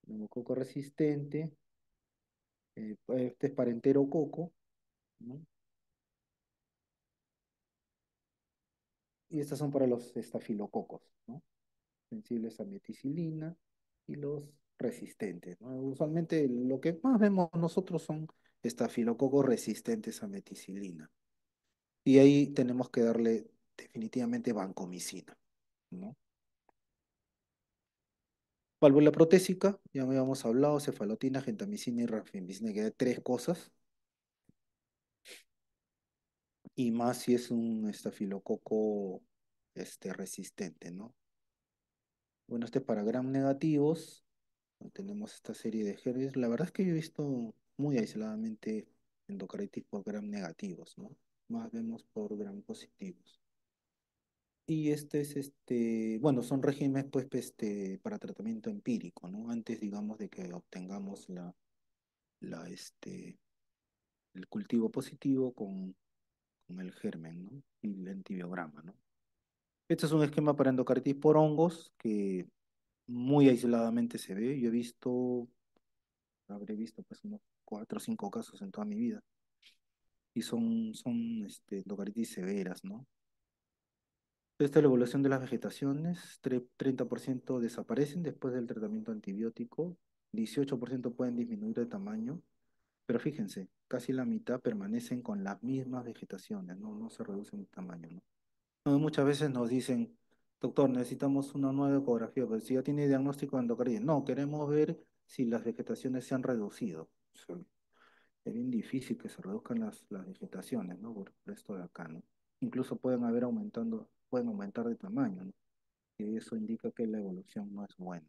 neumococo resistente, este es para enterococo, ¿no? Y estas son para los estafilococos, ¿no? Sensibles a meticilina y los resistentes, ¿no? Usualmente lo que más vemos nosotros son estafilococos resistentes a meticilina. Y ahí tenemos que darle definitivamente vancomicina, ¿no? Válvula protésica, ya habíamos hablado, cefalotina, gentamicina y rifampicina, que hay tres cosas, y más si es un estafilococo resistente, ¿no? Bueno, para gram negativos, tenemos esta serie de genes. La verdad es que yo he visto muy aisladamente endocarditis por gram negativos, ¿no? Más vemos por gram positivos. Y bueno, son regímenes pues para tratamiento empírico, ¿no? Antes, digamos, de que obtengamos la, este, el cultivo positivo con el germen, ¿no? Y el antibiograma, ¿no? Este es un esquema para endocarditis por hongos que muy aisladamente se ve. Yo habré visto pues unos 4 o 5 casos en toda mi vida. Y son endocarditiס severas, ¿no? Esta es la evolución de las vegetaciones. 30% desaparecen después del tratamiento antibiótico. 18% pueden disminuir de tamaño. Pero fíjense, casi la mitad permanecen con las mismas vegetaciones, ¿no? No se reducen de tamaño, ¿no? No, muchas veces nos dicen, doctor, necesitamos una nueva ecografía, pero si ya tiene diagnóstico de endocarditis. No, queremos ver si las vegetaciones se han reducido. O sea, es bien difícil que se reduzcan las vegetaciones, ¿no? Por esto de acá, ¿no? Incluso pueden aumentar de tamaño, ¿no? Y eso indica que la evolución no es buena.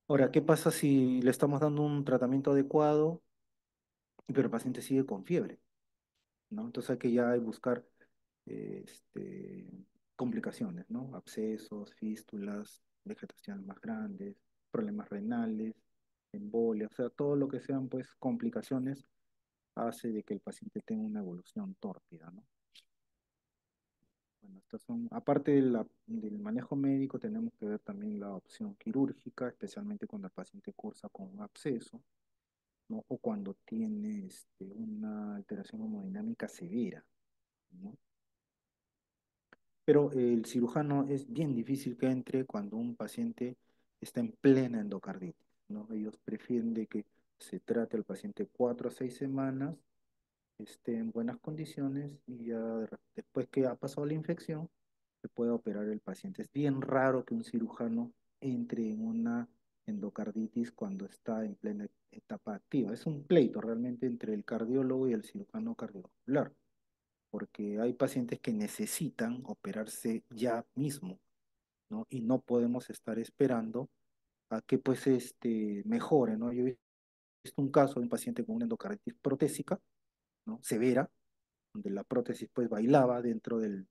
Ahora, ¿qué pasa si le estamos dando un tratamiento adecuado, pero el paciente sigue con fiebre, ¿no? Entonces hay que ya buscar complicaciones, ¿no? Abscesos, fístulas, vegetaciones más grandes, problemas renales, embolia, o sea, todo lo que sean pues complicaciones hace de que el paciente tenga una evolución tórpida, ¿no? Bueno, estas son, aparte del manejo médico, tenemos que ver también la opción quirúrgica, especialmente cuando el paciente cursa con un absceso, ¿no? O cuando tiene una alteración hemodinámica severa, ¿no? Pero el cirujano es bien difícil que entre cuando un paciente está en plena endocarditis, ¿no? Ellos prefieren de que se trate al paciente 4 a 6 semanas esté en buenas condiciones y ya después que ha pasado la infección, se puede operar el paciente. Es bien raro que un cirujano entre en una endocarditis cuando está en plena etapa activa. Es un pleito realmente entre el cardiólogo y el cirujano cardiovascular, porque hay pacientes que necesitan operarse ya mismo, ¿no? Y no podemos estar esperando a que pues mejore, ¿no? Yo he visto un caso de un paciente con una endocarditis protésica, ¿no? Severa, donde la prótesis pues bailaba dentro de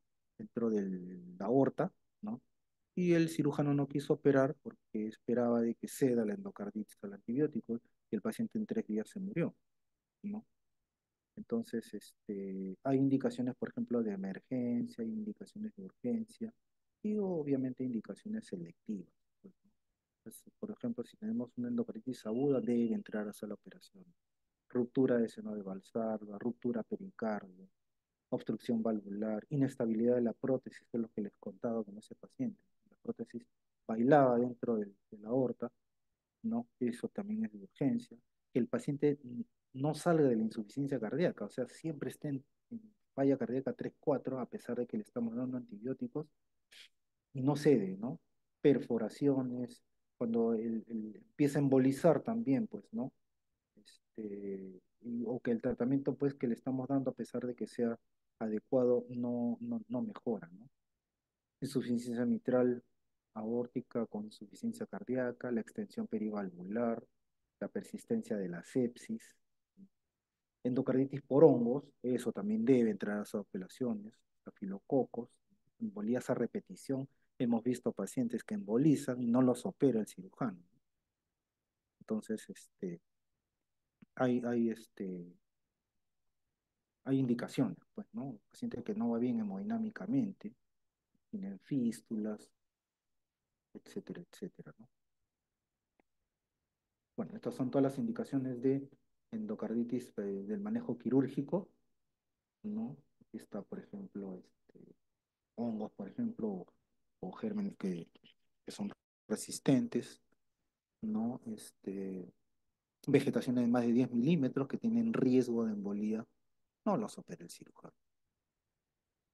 la aorta, ¿no? Y el cirujano no quiso operar porque esperaba de que ceda la endocarditis al antibiótico y el paciente en 3 días se murió, ¿no? Entonces, hay indicaciones, por ejemplo, de emergencia, hay indicaciones de urgencia y obviamente indicaciones selectivas, pues, ¿no? Pues, por ejemplo, si tenemos una endocarditis aguda, debe entrar a hacer la operación. Ruptura de seno de Valsalva, ruptura pericardio, obstrucción valvular, inestabilidad de la prótesis, que es lo que les contaba con ese paciente. La prótesis bailaba dentro de la aorta, ¿no? Eso también es de urgencia. Que el paciente no salga de la insuficiencia cardíaca, o sea, siempre esté en falla cardíaca 3-4, a pesar de que le estamos dando antibióticos, y no cede, ¿no? Perforaciones, cuando empieza a embolizar también, pues, ¿no? O que el tratamiento pues que le estamos dando a pesar de que sea adecuado no mejora, ¿no? Insuficiencia mitral aórtica con insuficiencia cardíaca, la extensión perivalvular, la persistencia de la sepsis, endocarditis por hongos, eso también debe entrar a esas operaciones, estafilococos, embolías a repetición, hemos visto pacientes que embolizan y no los opera el cirujano. Entonces, hay indicaciones, pues, ¿no? Paciente que no va bien hemodinámicamente, tienen fístulas, etcétera, etcétera, ¿no? Bueno, estas son todas las indicaciones de endocarditis del manejo quirúrgico, ¿no? Aquí está, por ejemplo, hongos, por ejemplo, o gérmenes que son resistentes, ¿no? Vegetaciones de más de 10 milímetros que tienen riesgo de embolía, no los opera el cirujano.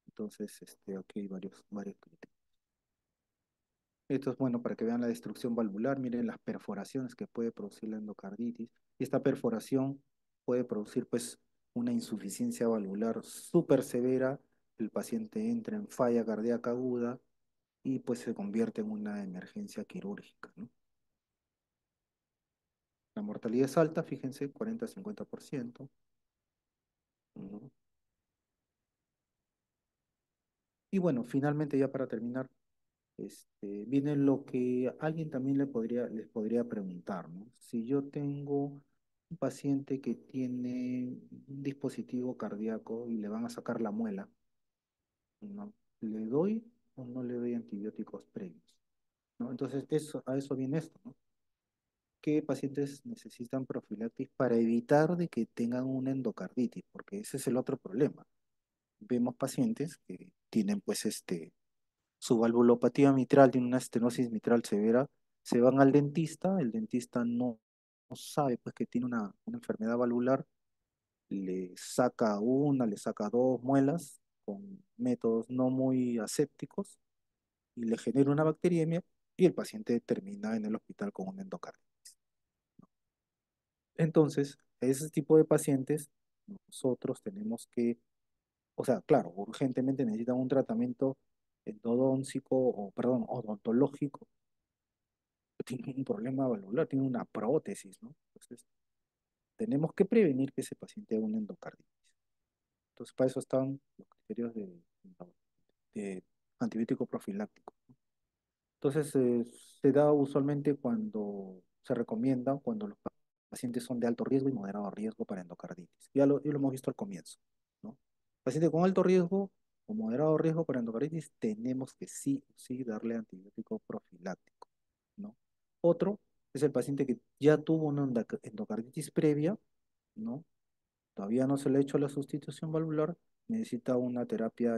Entonces, aquí hay varios criterios. Esto es bueno para que vean la destrucción valvular, miren las perforaciones que puede producir la endocarditis. Y esta perforación puede producir pues una insuficiencia valvular súper severa, el paciente entra en falla cardíaca aguda y pues se convierte en una emergencia quirúrgica, ¿no? La mortalidad es alta, fíjense, 40-50%, ¿no? Y bueno, finalmente ya para terminar, viene lo que alguien también les podría preguntar, ¿no? Si yo tengo un paciente que tiene un dispositivo cardíaco y le van a sacar la muela, ¿no? ¿Le doy o no le doy antibióticos previos? ¿No? Entonces, a eso viene esto, ¿no? ¿Qué pacientes necesitan profilaxis para evitar de que tengan una endocarditis? Porque ese es el otro problema. Vemos pacientes que tienen pues su valvulopatía mitral, tiene una estenosis mitral severa, se van al dentista, el dentista no sabe pues que tiene una enfermedad valvular, le saca dos muelas con métodos no muy asépticos y le genera una bacteriemia y el paciente termina en el hospital con un endocardio. Entonces, ese tipo de pacientes nosotros tenemos que, o sea, claro, urgentemente necesitan un tratamiento endodóncico o, perdón, odontológico, tiene un problema valvular, tiene una prótesis, ¿no? Entonces, tenemos que prevenir que ese paciente haga una endocarditis. Entonces, para eso están los criterios de antibiótico profiláctico. Entonces, se da usualmente cuando se recomienda, cuando los pacientes son de alto riesgo y moderado riesgo para endocarditis. Ya lo hemos visto al comienzo, ¿no? Paciente con alto riesgo o moderado riesgo para endocarditis, tenemos que sí o sí darle antibiótico profiláctico, ¿no? Otro es el paciente que ya tuvo una endocarditis previa, ¿no? Todavía no se le ha hecho la sustitución valvular, necesita una terapia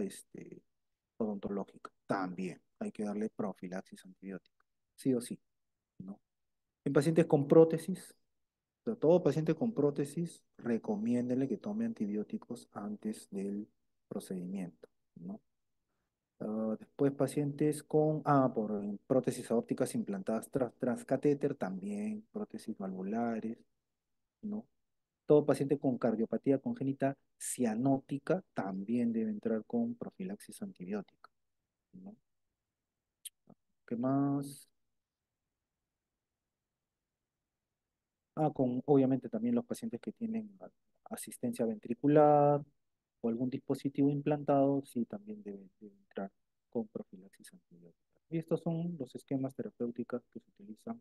odontológica. También hay que darle profilaxis antibiótica, sí o sí, ¿no? En pacientes con prótesis, sea, todo paciente con prótesis, recomiéndele que tome antibióticos antes del procedimiento, ¿no? Después pacientes con, por prótesis ópticas implantadas tras catéter, también prótesis valvulares, ¿no? Todo paciente con cardiopatía congénita cianótica también debe entrar con profilaxis antibiótica, ¿no? ¿Qué más? Obviamente también los pacientes que tienen asistencia ventricular o algún dispositivo implantado, sí también deben entrar con profilaxis antibiótica. Y estos son los esquemas terapéuticos que se utilizan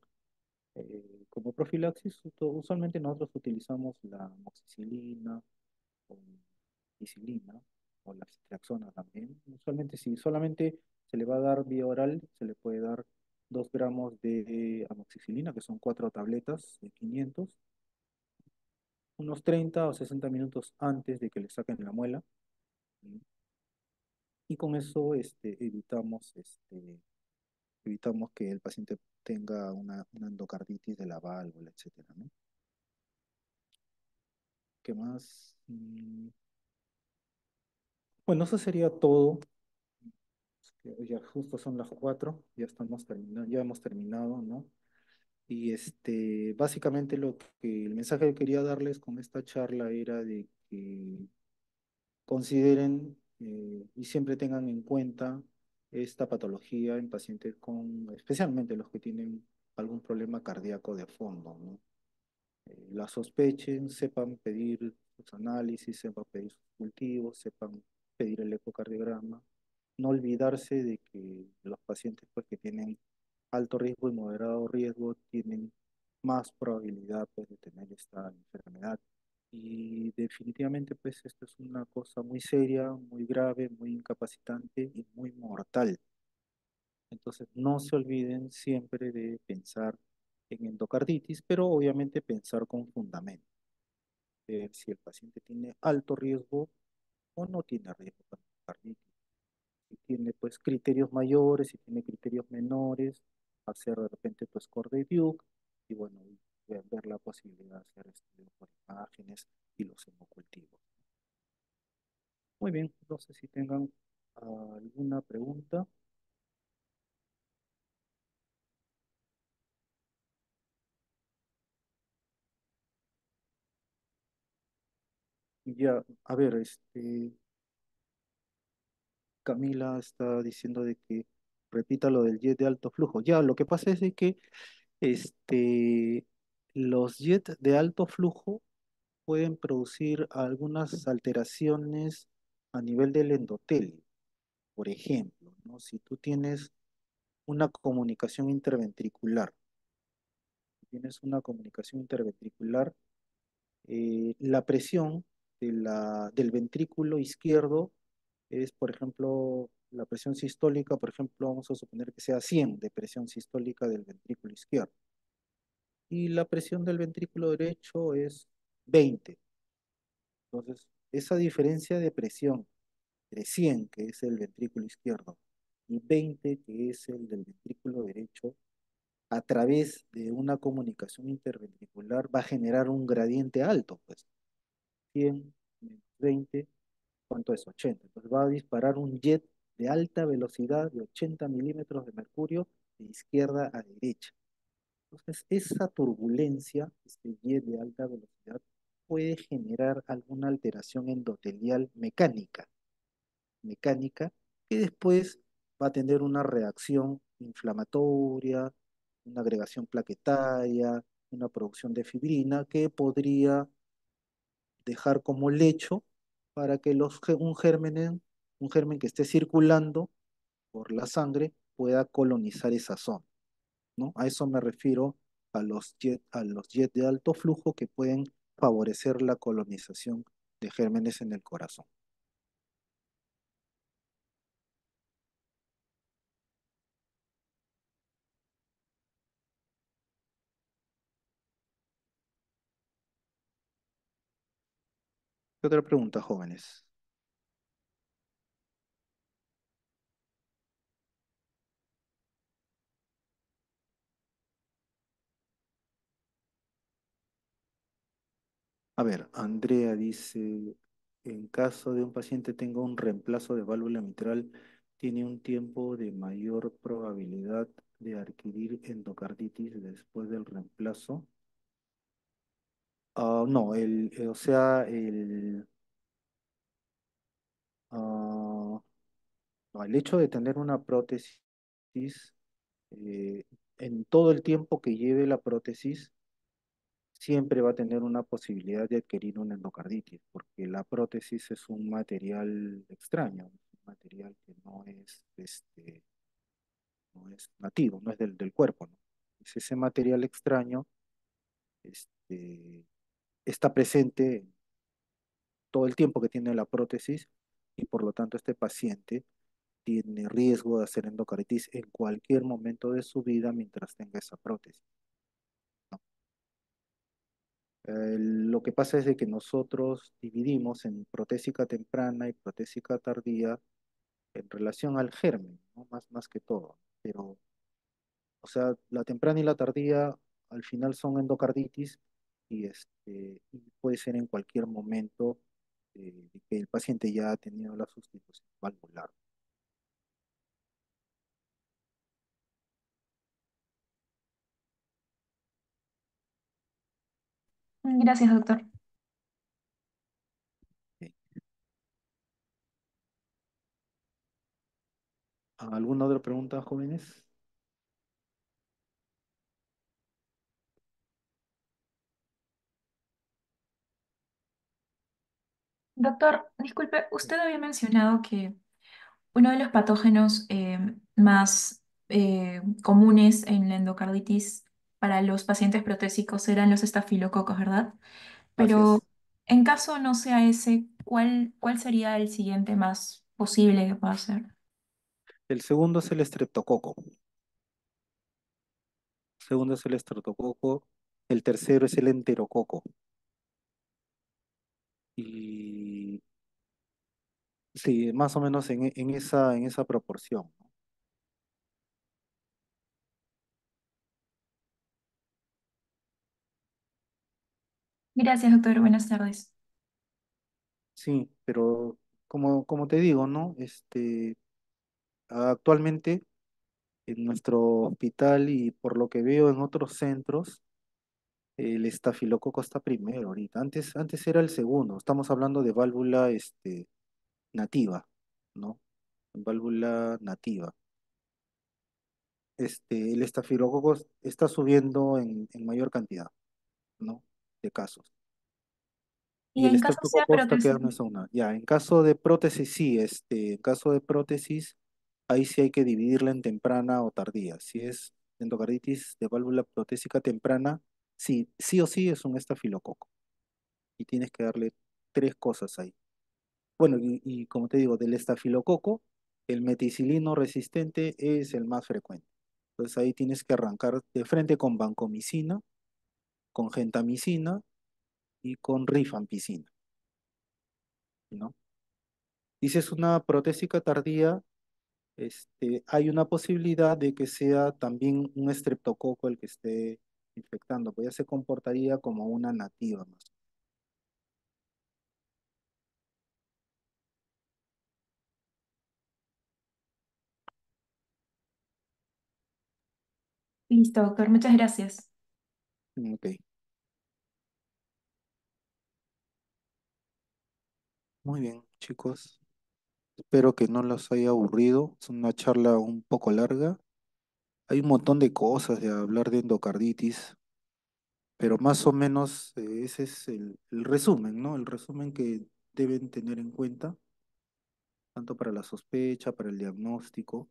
como profilaxis. Usualmente nosotros utilizamos la amoxicilina o penicilina o la citraxona también. Usualmente si solamente se le va a dar vía oral, se le puede dar 2 gramos de amoxicilina, que son 4 tabletas de 500 unos 30 o 60 minutos antes de que le saquen la muela. ¿Sí? Y con eso evitamos que el paciente tenga una endocarditis de la válvula, etcétera, ¿no? ¿Qué más? Bueno, eso sería todo. Es que ya justo son las 4, ya estamos terminando, ya hemos terminado, ¿no? Y básicamente el mensaje que quería darles con esta charla era de que consideren y siempre tengan en cuenta esta patología en pacientes especialmente los que tienen algún problema cardíaco de fondo, ¿no? La sospechen, sepan pedir sus análisis, sepan pedir sus cultivos, sepan pedir el ecocardiograma. No olvidarse de que los pacientes pues, que tienen alto riesgo y moderado riesgo tienen más probabilidad pues, de tener esta enfermedad. Y definitivamente pues esto es una cosa muy seria, muy grave, muy incapacitante y muy mortal. Entonces no se olviden siempre de pensar en endocarditis, pero obviamente pensar con fundamento, ver si el paciente tiene alto riesgo o no tiene riesgo para endocarditis. Si tiene pues criterios mayores, si tiene criterios menores, hacer de repente tu score de Duke y bueno, y ver la posibilidad de hacer estudios por imágenes y los hemocultivos. Muy bien, no sé si tengan alguna pregunta. Ya, a ver, Camila está diciendo de que repita lo del jet de alto flujo. Ya, lo que pasa es de que este, los jets de alto flujo pueden producir algunas alteraciones a nivel del endotelio. Por ejemplo, ¿no? Si tú tienes una comunicación interventricular, la presión del ventrículo izquierdo es, por ejemplo, la presión sistólica, por ejemplo, vamos a suponer que sea 100 de presión sistólica del ventrículo izquierdo. Y la presión del ventrículo derecho es 20. Entonces, esa diferencia de presión de 100, que es el ventrículo izquierdo, y 20, que es el del ventrículo derecho, a través de una comunicación interventricular va a generar un gradiente alto, pues 100 menos 20, ¿cuánto es? 80. Entonces va a disparar un jet de alta velocidad de 80 milímetros de mercurio de izquierda a derecha. Entonces, esa turbulencia, este jet de alta velocidad, puede generar alguna alteración endotelial mecánica, que después va a tener una reacción inflamatoria, una agregación plaquetaria, una producción de fibrina que podría dejar como lecho para que un germen que esté circulando por la sangre pueda colonizar esa zona, ¿no? A eso me refiero a los jet de alto flujo que pueden favorecer la colonización de gérmenes en el corazón. ¿Qué otra pregunta, jóvenes? A ver, Andrea dice, en caso de un paciente tenga un reemplazo de válvula mitral, tiene un tiempo de mayor probabilidad de adquirir endocarditis después del reemplazo. No, o sea, ah, no, el hecho de tener una prótesis, eh, en todo el tiempo que lleve la prótesis, siempre va a tener una posibilidad de adquirir una endocarditis, porque la prótesis es un material extraño, un material que no es nativo, no es del cuerpo, ¿no? Es ese material extraño, este, está presente todo el tiempo que tiene la prótesis y por lo tanto este paciente tiene riesgo de hacer endocarditis en cualquier momento de su vida mientras tenga esa prótesis. Lo que pasa es de que nosotros dividimos en protésica temprana y protésica tardía en relación al germen, ¿no? Más que todo. Pero, o sea, la temprana y la tardía al final son endocarditis y puede ser en cualquier momento de que el paciente ya ha tenido la sustitución valvular. Gracias, doctor. ¿Ok? ¿Alguna otra pregunta, jóvenes? Doctor, disculpe, usted había mencionado que uno de los patógenos más comunes en la endocarditis para los pacientes protésicos eran los estafilococos, ¿verdad? Así Pero es. en caso no sea ese, ¿cuál sería el siguiente más posible que pueda ser? El segundo es el estreptococo. Segundo es el estreptococo. El tercero es el enterococo. Y sí, más o menos en esa proporción, ¿no? Gracias, doctor. Buenas tardes. Sí, pero como te digo, ¿no? Actualmente en nuestro hospital y por lo que veo en otros centros, el estafilococo está primero ahorita. Antes era el segundo. Estamos hablando de válvula, nativa, ¿no? Válvula nativa. El estafilococo está subiendo en mayor cantidad, ¿no? De casos. Y Y el en caso sea estreptococo está prótesis. quedando en zona. Ya, en caso de prótesis, sí, en caso de prótesis, ahí sí hay que dividirla en temprana o tardía. Si es endocarditis de válvula protésica temprana, sí, sí o sí es un estafilococo. Y tienes que darle tres cosas ahí. Bueno, y como te digo, del estafilococo, el meticilino resistente es el más frecuente. Entonces ahí tienes que arrancar de frente con vancomicina, con gentamicina y con rifampicina, ¿no? Y si es una protésica tardía, hay una posibilidad de que sea también un estreptococo el que esté infectando, pues ya se comportaría como una nativa más. Listo, doctor. Muchas gracias. Ok, muy bien, chicos. Espero que no los haya aburrido. Es una charla un poco larga. Hay un montón de cosas de hablar de endocarditis, pero más o menos ese es el resumen, ¿no? El resumen que deben tener en cuenta, tanto para la sospecha, para el diagnóstico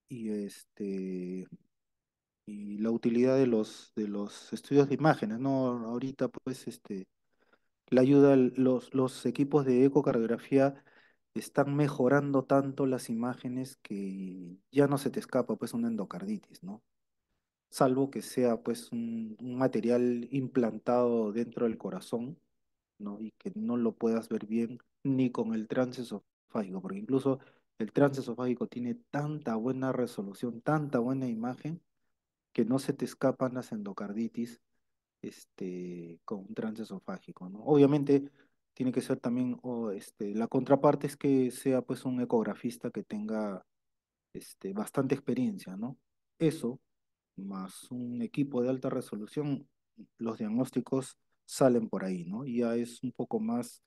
y y la utilidad de de los estudios de imágenes, ¿no? Ahorita, pues, la ayuda, los equipos de ecocardiografía están mejorando tanto las imágenes que ya no se te escapa, pues, una endocarditis, ¿no? Salvo que sea, pues, un material implantado dentro del corazón, ¿no? Y que no lo puedas ver bien ni con el transesofágico, porque incluso el transesofágico tiene tanta buena resolución, tanta buena imagen, que no se te escapan las endocarditis con un trance esofágico, ¿no? Obviamente tiene que ser también, la contraparte es que sea pues un ecografista que tenga bastante experiencia, ¿no? Eso, más un equipo de alta resolución, los diagnósticos salen por ahí, ¿no? Y ya es un poco más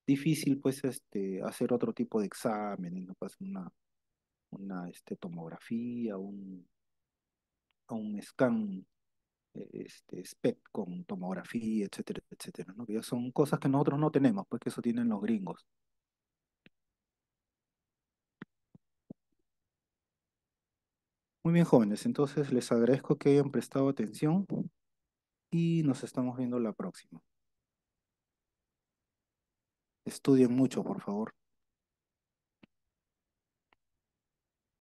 difícil pues hacer otro tipo de exámenes, ¿no? Pues tomografía, un scan SPECT con tomografía, etcétera, etcétera, ¿no? Que ya son cosas que nosotros no tenemos, pues que eso tienen los gringos. Muy bien, jóvenes, entonces les agradezco que hayan prestado atención y nos estamos viendo la próxima. Estudien mucho, por favor.